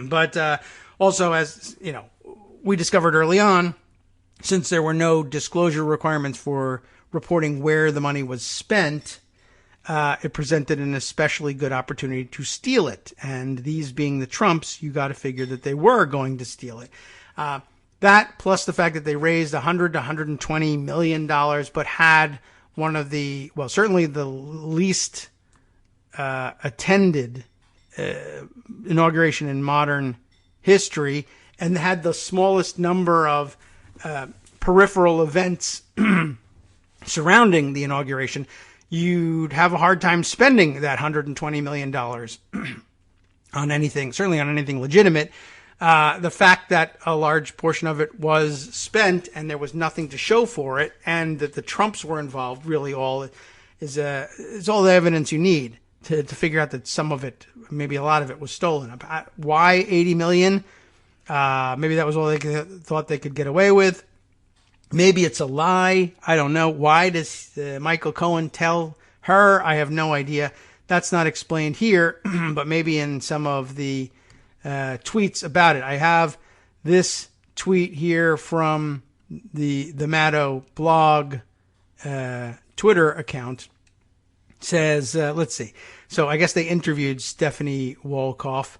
But also, as we discovered early on, since there were no disclosure requirements for reporting where the money was spent, it presented an especially good opportunity to steal it. And these being the Trumps, you got to figure that they were going to steal it. That plus the fact that they raised $100 to $120 million, but had one of certainly the least attended inauguration in modern history, and had the smallest number of peripheral events surrounding the inauguration, you'd have a hard time spending that $120 million on anything, certainly on anything legitimate. The fact that a large portion of it was spent and there was nothing to show for it, and that the Trumps were involved, really all is all the evidence you need to figure out that some of it, maybe a lot of it, was stolen. Why $80 million? Maybe that was all they thought they could get away with. Maybe it's a lie. I don't know. Why does Michael Cohen tell her? I have no idea. That's not explained here, but maybe in some of the tweets about it. I have this tweet here from the Maddow blog Twitter account. It says, let's see. So I guess they interviewed Stephanie Wolkoff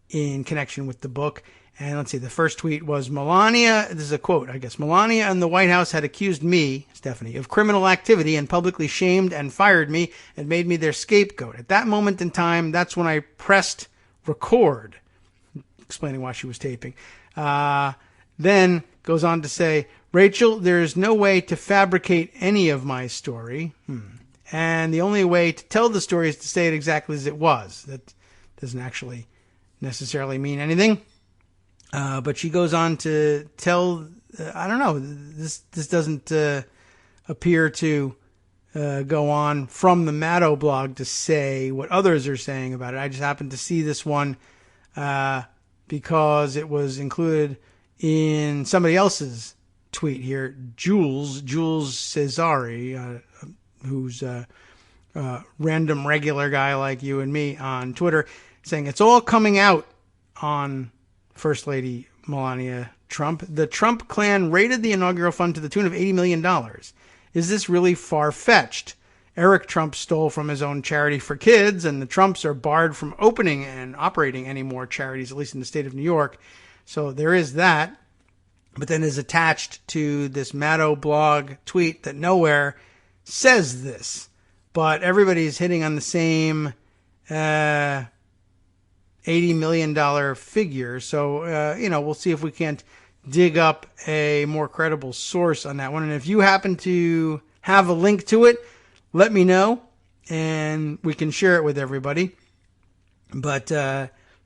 in connection with the book. And let's see, the first tweet was Melania, this is a quote, I guess. Melania and the White House had accused me, Stephanie, of criminal activity and publicly shamed and fired me and made me their scapegoat. At that moment in time, that's when I pressed record, explaining why she was taping. Then goes on to say, Rachel, there is no way to fabricate any of my story. And the only way to tell the story is to say it exactly as it was. That doesn't actually necessarily mean anything. But she goes on to tell, I don't know, this doesn't appear to go on from the Maddow blog to say what others are saying about it. I just happened to see this one because it was included in somebody else's tweet here, Jules Cesari, who's a random regular guy like you and me on Twitter, saying it's all coming out on First Lady Melania Trump. The Trump clan raided the inaugural fund to the tune of $80 million. Is this really far-fetched? Eric Trump stole from his own charity for kids, and the Trumps are barred from opening and operating any more charities, at least in the state of New York. So there is that. But then is attached to this Maddow blog tweet that nowhere says this. But everybody's hitting on the same $80 million figure. So, we'll see if we can't dig up a more credible source on that one. And if you happen to have a link to it, let me know and we can share it with everybody. But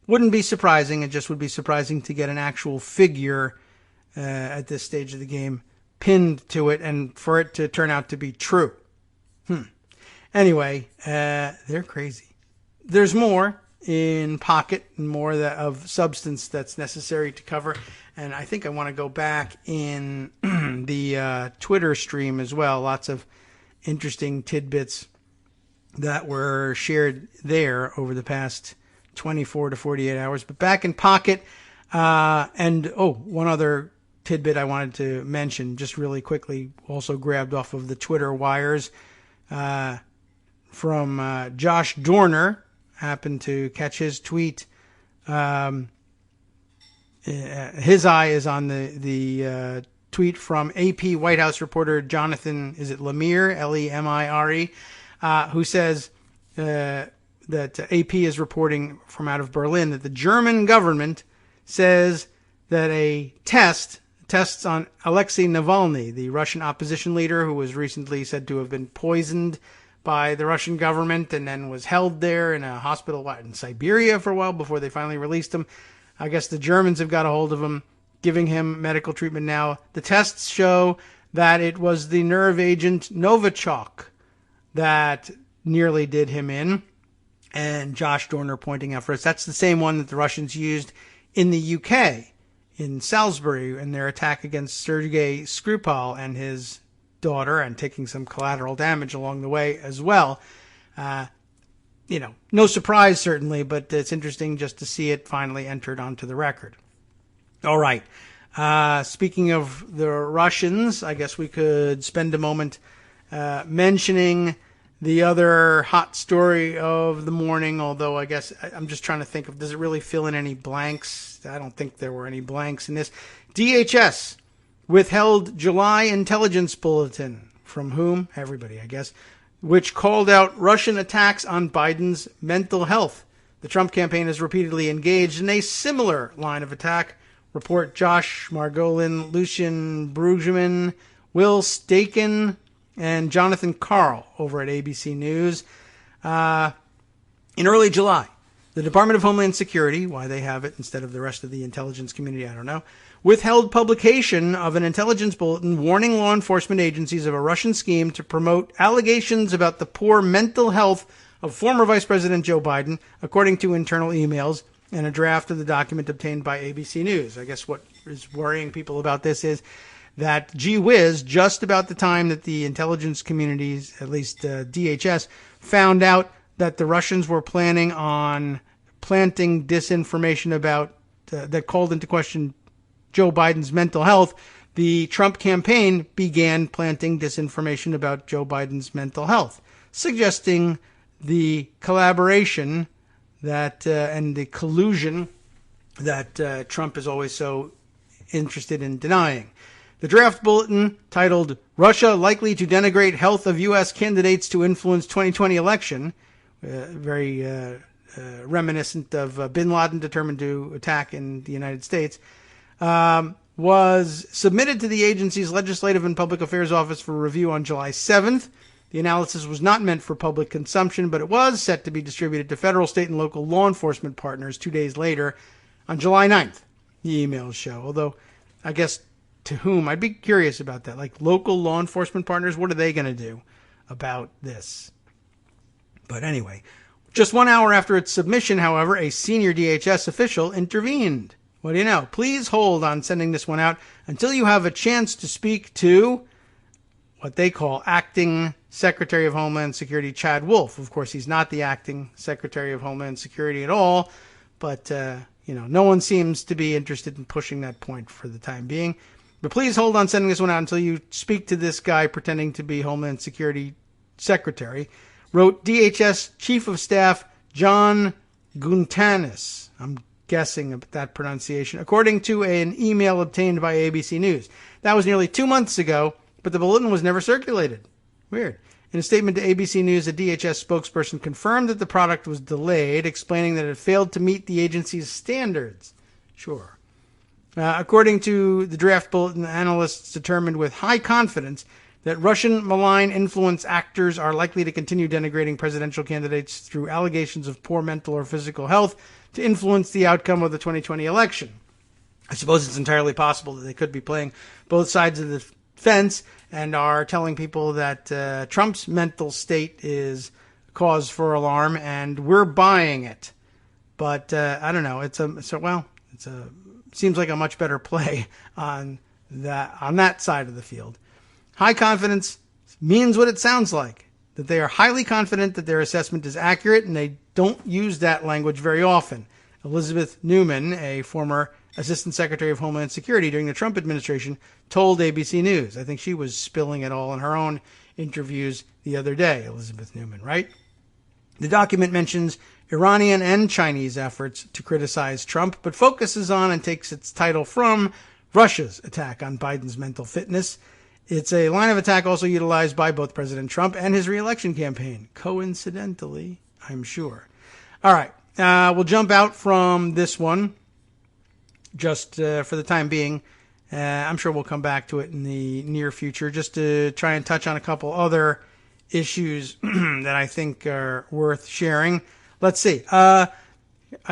wouldn't be surprising. It just would be surprising to get an actual figure at this stage of the game pinned to it and for it to turn out to be true. Anyway, they're crazy. There's more in pocket and more of substance that's necessary to cover. And I think I want to go back in the Twitter stream as well. Lots of interesting tidbits that were shared there over the past 24 to 48 hours. But back in pocket, one other tidbit I wanted to mention just really quickly, also grabbed off of the Twitter wires from Josh Dorner. Happened to catch his tweet. His eye is on the tweet from AP White House reporter Jonathan, is it Lemire, Lemire, who says that AP is reporting from out of Berlin that the German government says that tests on Alexei Navalny, the Russian opposition leader who was recently said to have been poisoned by the Russian government and then was held there in a hospital in Siberia for a while before they finally released him. I guess the Germans have got a hold of him, giving him medical treatment now. The tests show that it was the nerve agent Novichok that nearly did him in. And Josh Dorner pointing out for us, that's the same one that the Russians used in the UK, in Salisbury, in their attack against Sergei Skripal and his daughter, and taking some collateral damage along the way as well. No surprise certainly, but it's interesting just to see it finally entered onto the record. All right. Speaking of the Russians, I guess we could spend a moment mentioning the other hot story of the morning, although I guess I'm just trying to think of, does it really fill in any blanks? I don't think there were any blanks in this. DHS withheld July intelligence bulletin. From whom? Everybody, I guess. Which called out Russian attacks on Biden's mental health. The Trump campaign has repeatedly engaged in a similar line of attack. Report Josh Margolin, Lucian Bruggeman, Will Staken, and Jonathan Karl over at ABC News. In early July, the Department of Homeland Security, why they have it instead of the rest of the intelligence community, I don't know, withheld publication of an intelligence bulletin warning law enforcement agencies of a Russian scheme to promote allegations about the poor mental health of former Vice President Joe Biden, according to internal emails and a draft of the document obtained by ABC News. I guess what is worrying people about this is that, gee whiz, just about the time that the intelligence communities, at least DHS, found out that the Russians were planning on planting disinformation about that called into question Joe Biden's mental health, the Trump campaign began planting disinformation about Joe Biden's mental health, suggesting the collaboration that and the collusion that Trump is always so interested in denying. The draft bulletin, titled "Russia Likely to Denigrate Health of U.S. Candidates to Influence 2020 Election," very reminiscent of bin Laden determined to attack in the United States, was submitted to the agency's Legislative and Public Affairs Office for review on July 7th. The analysis was not meant for public consumption, but it was set to be distributed to federal, state, and local law enforcement partners 2 days later on July 9th, the emails show. Although, I guess, to whom? I'd be curious about that. Like, local law enforcement partners, what are they going to do about this? But anyway, just 1 hour after its submission, however, a senior DHS official intervened. What do you know? Please hold on sending this one out until you have a chance to speak to what they call Acting Secretary of Homeland Security Chad Wolf. Of course, he's not the Acting Secretary of Homeland Security at all, but, no one seems to be interested in pushing that point for the time being. But please hold on sending this one out until you speak to this guy pretending to be Homeland Security Secretary, wrote DHS Chief of Staff John Guntanis. I'm guessing at that pronunciation, according to an email obtained by ABC News. That was nearly 2 months ago, but the bulletin was never circulated. Weird. In a statement to ABC News, a DHS spokesperson confirmed that the product was delayed, explaining that it failed to meet the agency's standards. Sure. According to the draft bulletin, analysts determined with high confidence that Russian malign influence actors are likely to continue denigrating presidential candidates through allegations of poor mental or physical health to influence the outcome of the 2020 election. I suppose it's entirely possible that they could be playing both sides of the fence and are telling people that Trump's mental state is cause for alarm and we're buying it. But I don't know. Seems like a much better play on that side of the field. High confidence means what it sounds like, that they are highly confident that their assessment is accurate, and they don't use that language very often. Elizabeth Newman, a former Assistant Secretary of Homeland Security during the Trump administration, told ABC News. I think she was spilling it all in her own interviews the other day, Elizabeth Newman, right? The document mentions Iranian and Chinese efforts to criticize Trump, but focuses on and takes its title from Russia's attack on Biden's mental fitness. It's a line of attack also utilized by both President Trump and his re-election campaign. Coincidentally, I'm sure. All right, we'll jump out from this one just for the time being. I'm sure we'll come back to it in the near future just to try and touch on a couple other issues that I think are worth sharing. Let's see. I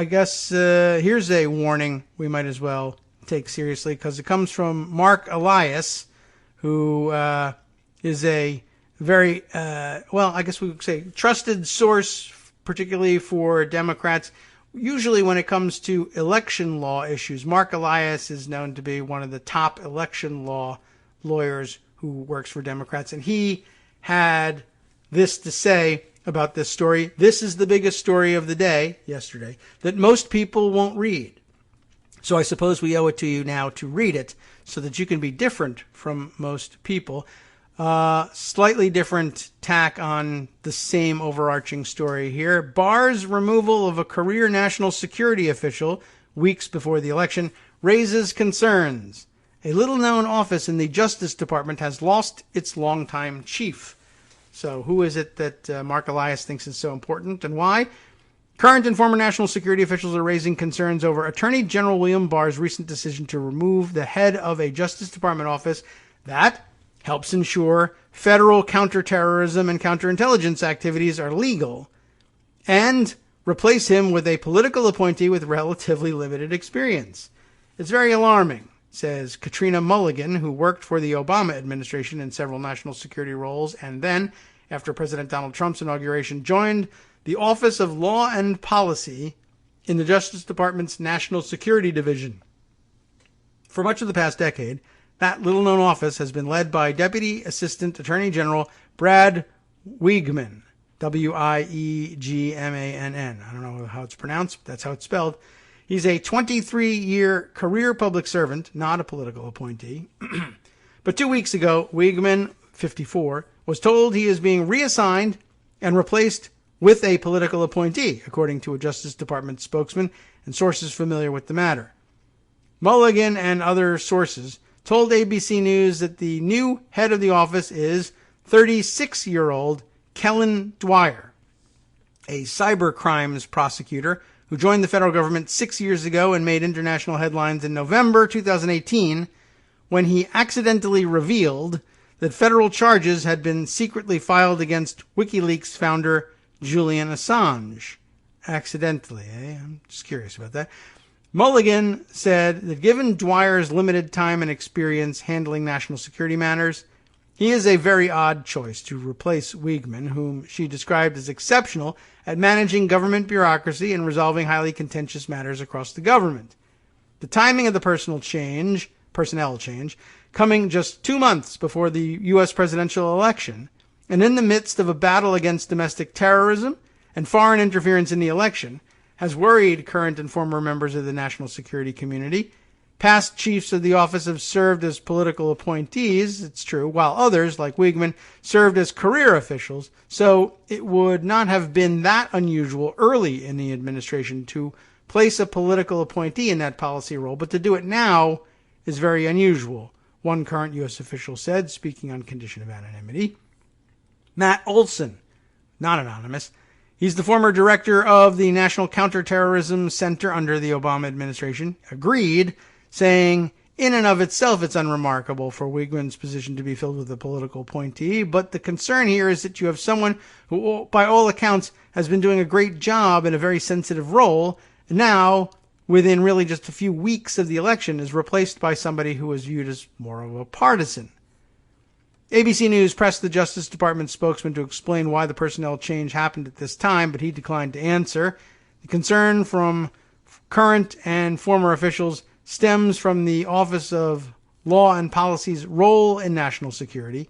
guess here's a warning we might as well take seriously because it comes from Mark Elias, who is a very, I guess we would say trusted source, particularly for Democrats. Usually when it comes to election law issues, Mark Elias is known to be one of the top election law lawyers who works for Democrats. And he had this to say about this story. This is the biggest story of the day, yesterday, that most people won't read. So I suppose we owe it to you now to read it so that you can be different from most people. Slightly different tack on the same overarching story here. Barr's removal of a career national security official weeks before the election raises concerns. A little-known office in the Justice Department has lost its longtime chief. So who is it that Mark Elias thinks is so important and why? Current and former national security officials are raising concerns over Attorney General William Barr's recent decision to remove the head of a Justice Department office that helps ensure federal counterterrorism and counterintelligence activities are legal, and replace him with a political appointee with relatively limited experience. It's very alarming, says Katrina Mulligan, who worked for the Obama administration in several national security roles, and then, after President Donald Trump's inauguration, joined the Office of Law and Policy in the Justice Department's National Security Division. For much of the past decade, That little-known office has been led by Deputy Assistant Attorney General Brad Wiegmann, W-I-E-G-M-A-N-N. I don't know how it's pronounced, but that's how it's spelled. He's a 23-year career public servant, not a political appointee. But 2 weeks ago, Wiegmann, 54, was told he is being reassigned and replaced with a political appointee, according to a Justice Department spokesman and sources familiar with the matter. Mulligan and other sources told ABC News that the new head of the office is 36-year-old Kellen Dwyer, a cyber crimes prosecutor who joined the federal government 6 years ago and made international headlines in November 2018 when he accidentally revealed that federal charges had been secretly filed against WikiLeaks founder Julian Assange. Accidentally, eh? I'm just curious about that. Mulligan said that given Dwyer's limited time and experience handling national security matters, he is a very odd choice to replace Wiegmann, whom she described as exceptional at managing government bureaucracy and resolving highly contentious matters across the government. The timing of the personnel change, coming just 2 months before the U.S. presidential election, and in the midst of a battle against domestic terrorism and foreign interference in the election, has worried current and former members of the national security community. Past chiefs of the office have served as political appointees, it's true, while others, like Wiegmann, served as career officials, so it would not have been that unusual early in the administration to place a political appointee in that policy role, but to do it now is very unusual, one current U.S. official said, speaking on condition of anonymity. Matt Olson, not anonymous, he's the former director of the National Counterterrorism Center under the Obama administration, agreed, saying, in and of itself, it's unremarkable for Wiegmann's position to be filled with a political appointee, but the concern here is that you have someone who, by all accounts, has been doing a great job in a very sensitive role, and now, within really just a few weeks of the election, is replaced by somebody who is viewed as more of a partisan. ABC News pressed the Justice Department spokesman to explain why the personnel change happened at this time, but he declined to answer. The concern from current and former officials stems from the Office of Law and Policy's role in national security.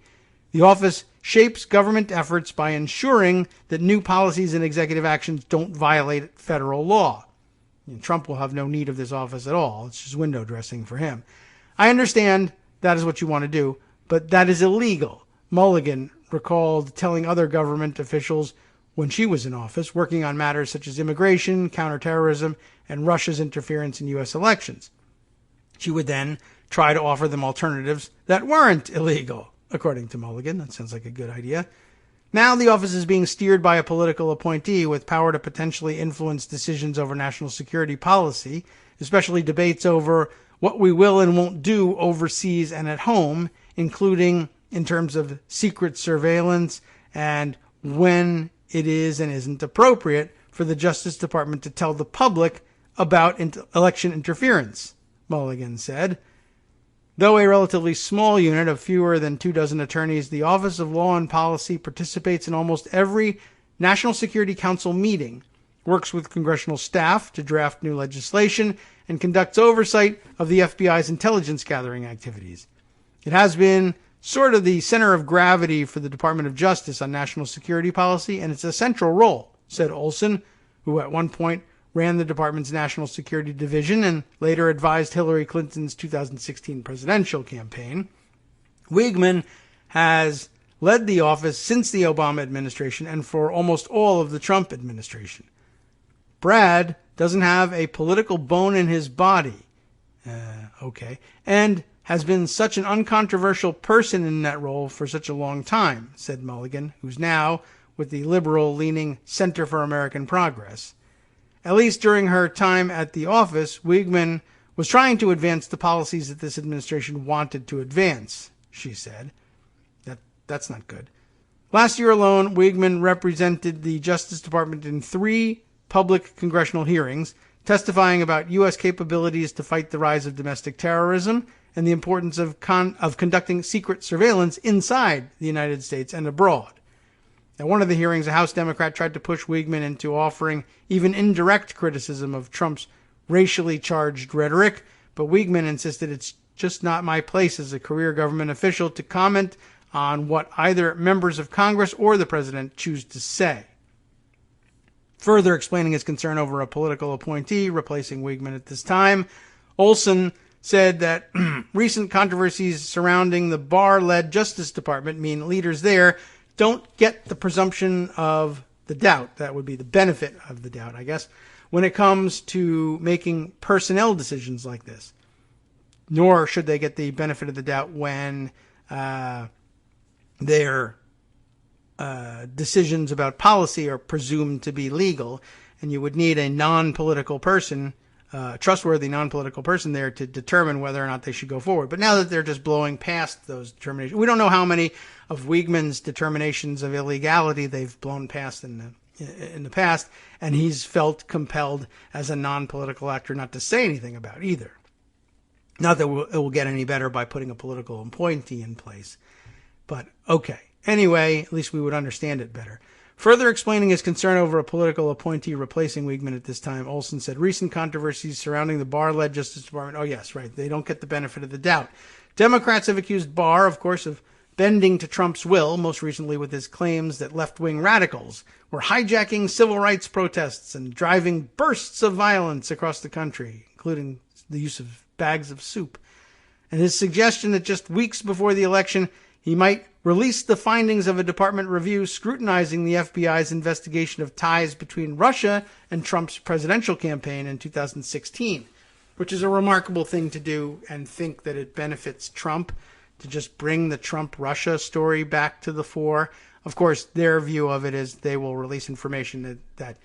The office shapes government efforts by ensuring that new policies and executive actions don't violate federal law. Trump will have no need of this office at all. It's just window dressing for him. I understand that is what you want to do, but that is illegal. Mulligan recalled telling other government officials when she was in office, working on matters such as immigration, counterterrorism, and Russia's interference in U.S. elections. She would then try to offer them alternatives that weren't illegal, according to Mulligan. That sounds like a good idea. Now the office is being steered by a political appointee with power to potentially influence decisions over national security policy, especially debates over what we will and won't do overseas and at home, including in terms of secret surveillance and when it is and isn't appropriate for the Justice Department to tell the public about election interference, Mulligan said. Though a relatively small unit of fewer than 24 attorneys, the Office of Law and Policy participates in almost every National Security Council meeting, works with congressional staff to draft new legislation, and conducts oversight of the FBI's intelligence gathering activities. It has been sort of the center of gravity for the Department of Justice on national security policy, and it's a central role, said Olson, who at one point ran the department's national security division and later advised Hillary Clinton's 2016 presidential campaign. Wiegmann has led the office since the Obama administration and for almost all of the Trump administration. Brad doesn't have a political bone in his body. And has been such an uncontroversial person in that role for such a long time, said Mulligan, who's now with the liberal-leaning Center for American Progress. At least during her time at the office, Wiegmann was trying to advance the policies that this administration wanted to advance, she said. That's not good. Last year alone, Wiegmann represented the Justice Department in 3 public congressional hearings, testifying about U.S. capabilities to fight the rise of domestic terrorism and the importance of conducting secret surveillance inside the United States and abroad. At one of the hearings, a House Democrat tried to push Wiegmann into offering even indirect criticism of Trump's racially charged rhetoric, but Wiegmann insisted it's just not my place as a career government official to comment on what either members of Congress or the president choose to say. Further explaining his concern over a political appointee replacing Weigman at this time, Olson said that recent controversies surrounding the Barr-led Justice Department mean leaders there don't get the presumption of the doubt. That would be the benefit of the doubt, I guess, when it comes to making personnel decisions like this. Nor should they get the benefit of the doubt when their decisions about policy are presumed to be legal, and you would need a non-political person, trustworthy non-political person there to determine whether or not they should go forward. But now that they're just blowing past those determinations, we don't know how many of Weigman's determinations of illegality they've blown past in the past, and he's felt compelled as a non-political actor not to say anything about either. Not that it will get any better by putting a political appointee in place, but okay. Anyway, at least we would understand it better. Further explaining his concern over a political appointee replacing Weigman at this time, Olson said recent controversies surrounding the Barr-led Justice Department. Oh, yes, right. They don't get the benefit of the doubt. Democrats have accused Barr, of course, of bending to Trump's will, most recently with his claims that left-wing radicals were hijacking civil rights protests and driving bursts of violence across the country, including the use of bags of soup. And his suggestion that just weeks before the election, he might release the findings of a department review scrutinizing the FBI's investigation of ties between Russia and Trump's presidential campaign in 2016, which is a remarkable thing to do and think that it benefits Trump to just bring the Trump-Russia story back to the fore. Of course, their view of it is they will release information that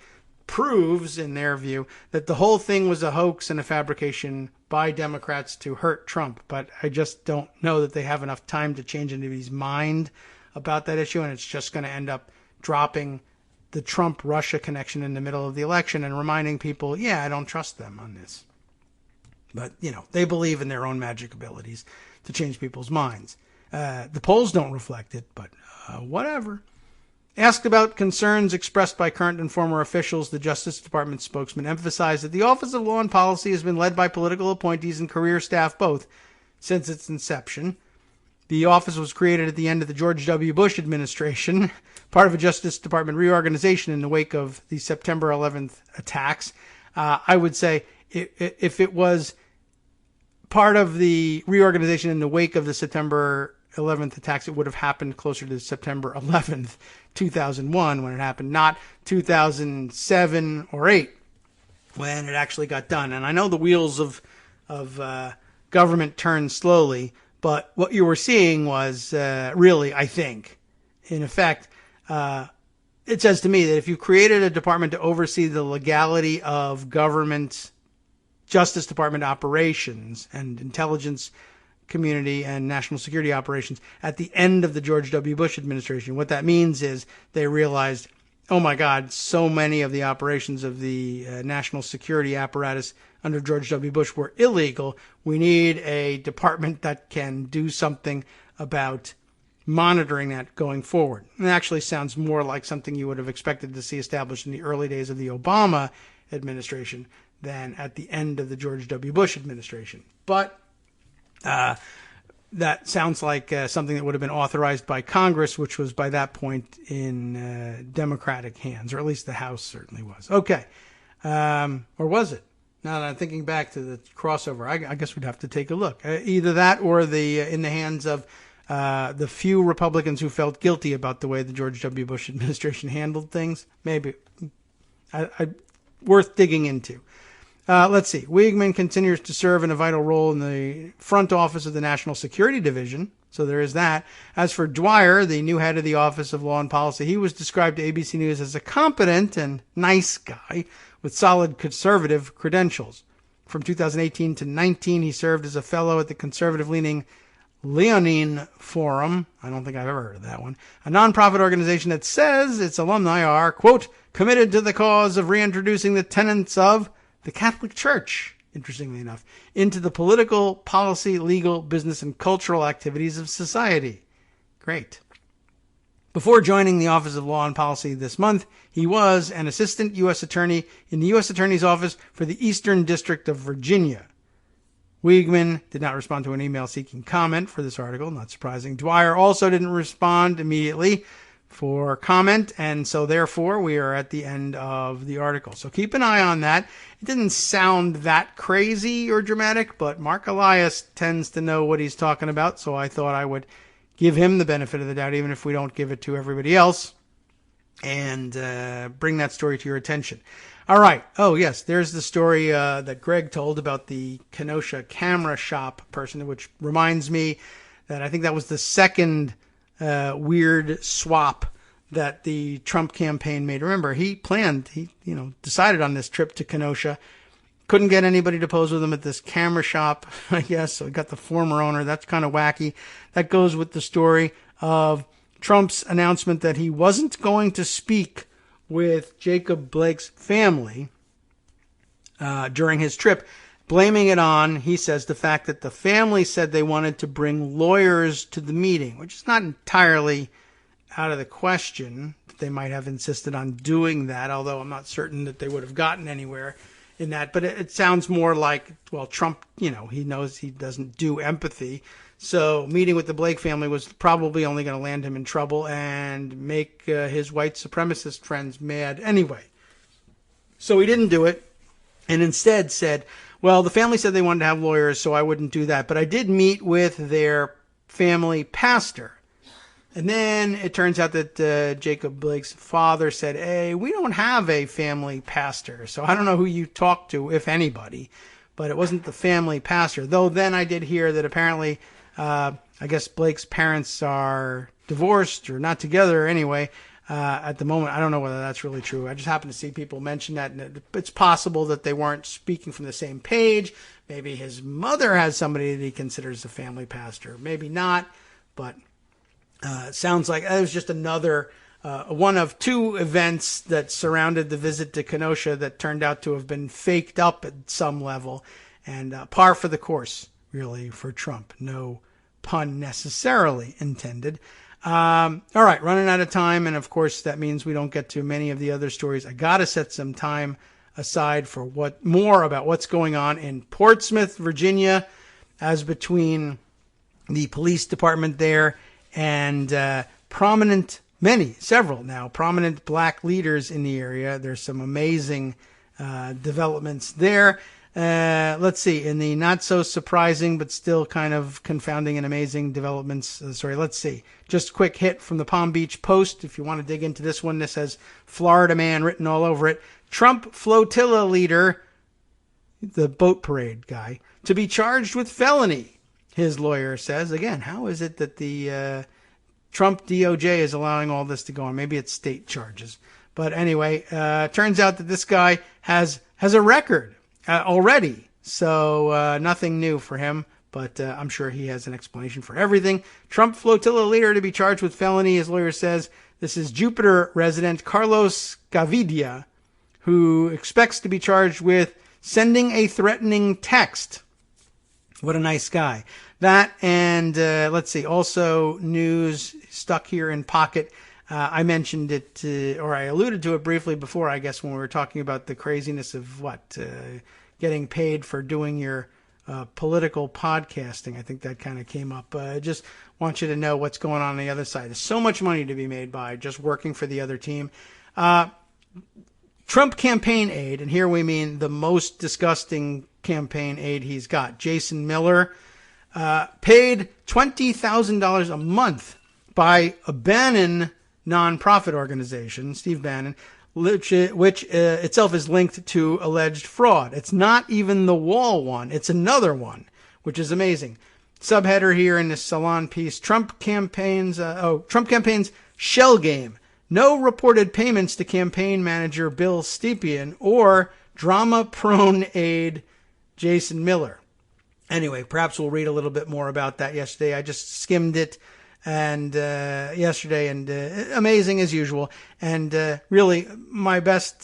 proves, in their view, that the whole thing was a hoax and a fabrication by Democrats to hurt Trump. But I just don't know that they have enough time to change anybody's mind about that issue, and it's just going to end up dropping the Trump-Russia connection in the middle of the election and reminding people, yeah, I don't trust them on this. But, they believe in their own magic abilities to change people's minds. The polls don't reflect it, but whatever. Asked about concerns expressed by current and former officials, the Justice Department spokesman emphasized that the Office of Law and Policy has been led by political appointees and career staff both since its inception. The office was created at the end of the George W. Bush administration, part of a Justice Department reorganization in the wake of the September 11th attacks. I would say if it was part of the reorganization in the wake of the September 11th attacks, it would have happened closer to September 11th, 2001 when it happened, not 2007 or 8 when it actually got done. And I know the wheels of government turn slowly, but what you were seeing was really, I think, in effect, it says to me that if you created a department to oversee the legality of government, Justice Department operations and intelligence community and national security operations at the end of the George W. Bush administration, what that means is they realized, oh my God, so many of the operations of the national security apparatus under George W. Bush were illegal. We need a department that can do something about monitoring that going forward. And it actually sounds more like something you would have expected to see established in the early days of the Obama administration than at the end of the George W. Bush administration. But that sounds like something that would have been authorized by Congress, which was by that point in Democratic hands, or at least the House certainly was. Okay. Or was it? Now that I'm thinking back to the crossover, I guess we'd have to take a look. Either that or in the hands of the few Republicans who felt guilty about the way the George W. Bush administration handled things. Maybe. Worth digging into. Let's see. Weigman continues to serve in a vital role in the front office of the National Security Division. So there is that. As for Dwyer, the new head of the Office of Law and Policy, he was described to ABC News as a competent and nice guy with solid conservative credentials. From 2018 to 19, he served as a fellow at the conservative-leaning Leonine Forum. I don't think I've ever heard of that one. A nonprofit organization that says its alumni are, quote, committed to the cause of reintroducing the tenets of the Catholic Church, interestingly enough, into the political, policy, legal, business, and cultural activities of society. Great. Before joining the Office of Law and Policy this month, he was an assistant U.S. attorney in the U.S. Attorney's Office for the Eastern District of Virginia. Wiegman did not respond to an email seeking comment for this article. Not surprising. Dwyer also didn't respond immediately for comment, and so therefore we are at the end of the article. So keep an eye on that. It didn't sound that crazy or dramatic, but Mark Elias tends to know what he's talking about, so I thought I would give him the benefit of the doubt, even if we don't give it to everybody else, and bring that story to your attention. All right. Oh, yes, there's the story that Greg told about the Kenosha camera shop person, which reminds me that I think that was the second weird swap that the Trump campaign made. Remember, he decided on this trip to Kenosha. Couldn't get anybody to pose with him at this camera shop, I guess. So he got the former owner. That's kind of wacky. That goes with the story of Trump's announcement that he wasn't going to speak with Jacob Blake's family during his trip, blaming it on, he says, the fact that the family said they wanted to bring lawyers to the meeting, which is not entirely out of the question that they might have insisted on doing that, although I'm not certain that they would have gotten anywhere in that. But it sounds more like, well, Trump, he knows he doesn't do empathy. So meeting with the Blake family was probably only going to land him in trouble and make his white supremacist friends mad anyway. So he didn't do it, and instead said, well, the family said they wanted to have lawyers, so I wouldn't do that. But I did meet with their family pastor. And then it turns out that Jacob Blake's father said, hey, we don't have a family pastor. So I don't know who you talked to, if anybody. But it wasn't the family pastor. Though then I did hear that apparently, I guess Blake's parents are divorced or not together anyway. At the moment, I don't know whether that's really true. I just happen to see people mention that, and it's possible that they weren't speaking from the same page. Maybe his mother has somebody that he considers a family pastor. Maybe not, but it sounds like it was just another one of two events that surrounded the visit to Kenosha that turned out to have been faked up at some level, and par for the course, really, for Trump. No pun necessarily intended. All right, running out of time, and of course that means we don't get to many of the other stories. I got to set some time aside for more about what's going on in Portsmouth, Virginia, as between the police department there and several prominent black leaders in the area. There's some amazing developments there. Let's see, in the not so surprising but still kind of confounding and amazing developments. Let's see. Just a quick hit from the Palm Beach Post. If you want to dig into this one, this has Florida man written all over it. Trump flotilla leader, the boat parade guy, to be charged with felony, his lawyer says. Again, how is it that the Trump DOJ is allowing all this to go on? Maybe it's state charges. But anyway, turns out that this guy has a record already. So nothing new for him, but I'm sure he has an explanation for everything. Trump flotilla leader to be charged with felony, his lawyer says. This is Jupiter resident Carlos Gavidia, who expects to be charged with sending a threatening text. What a nice guy. That and let's see, also news stuck here in pocket. I mentioned it, or I alluded to it briefly before, I guess, when we were talking about the craziness of getting paid for doing your political podcasting. I think that kind of came up. I just want you to know what's going on the other side. There's so much money to be made by just working for the other team. Trump campaign aide, and here we mean the most disgusting campaign aide he's got, Jason Miller, paid $20,000 a month by a Bannon nonprofit organization, Steve Bannon, which itself is linked to alleged fraud. It's not even the Wall one. It's another one, which is amazing. Subheader here in this Salon piece, Trump campaign's shell game. No reported payments to campaign manager Bill Stepien or drama-prone aide Jason Miller. Anyway, perhaps we'll read a little bit more about that yesterday. I just skimmed it yesterday, and amazing as usual. And really, my best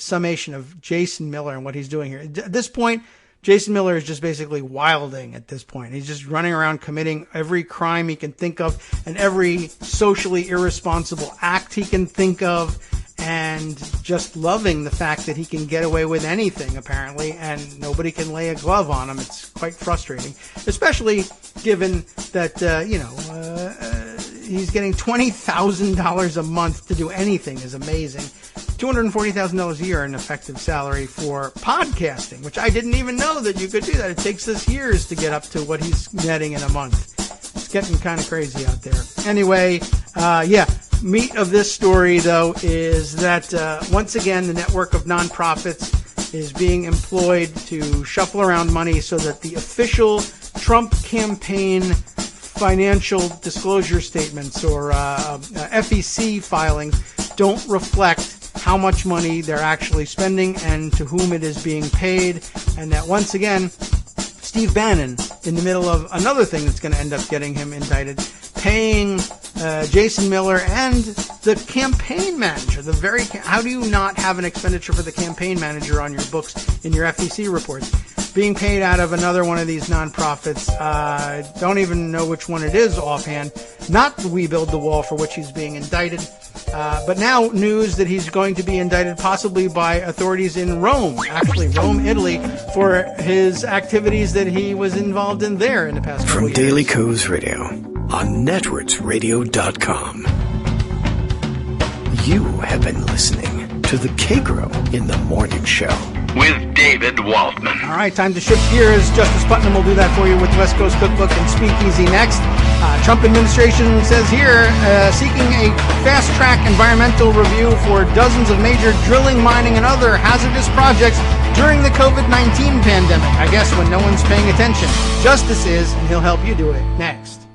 summation of Jason Miller and what he's doing here. At this point, Jason Miller is just basically wilding at this point. He's just running around committing every crime he can think of and every socially irresponsible act he can think of. And and just loving the fact that he can get away with anything, apparently, and nobody can lay a glove on him. It's quite frustrating, especially given that, he's getting $20,000 a month to do anything is amazing. $240,000 a year in effective salary for podcasting, which I didn't even know that you could do that. It takes us years to get up to what he's netting in a month. It's getting kind of crazy out there. Anyway, meat of this story, though, is that once again, the network of nonprofits is being employed to shuffle around money so that the official Trump campaign financial disclosure statements or FEC filings don't reflect how much money they're actually spending and to whom it is being paid, and that once again, Steve Bannon, in the middle of another thing that's going to end up getting him indicted, paying Jason Miller and the campaign manager. How do you not have an expenditure for the campaign manager on your books in your FEC reports? Being paid out of another one of these nonprofits. Don't even know which one it is offhand. Not the We Build the Wall, for which he's being indicted. But now news that he's going to be indicted possibly by authorities in Rome, actually Rome, Italy, for his activities that he was involved in there in the past couple From years. Daily Kos Radio on netrootsradio.com. You have been listening to the Kagro in the Morning Show with David Waldman. All right, time to shift gears. Justice Putnam will do that for you with West Coast Cookbook and Speakeasy next. Trump administration says here, seeking a fast-track environmental review for dozens of major drilling, mining, and other hazardous projects during the COVID-19 pandemic. I guess when no one's paying attention. Justice is, and he'll help you do it next.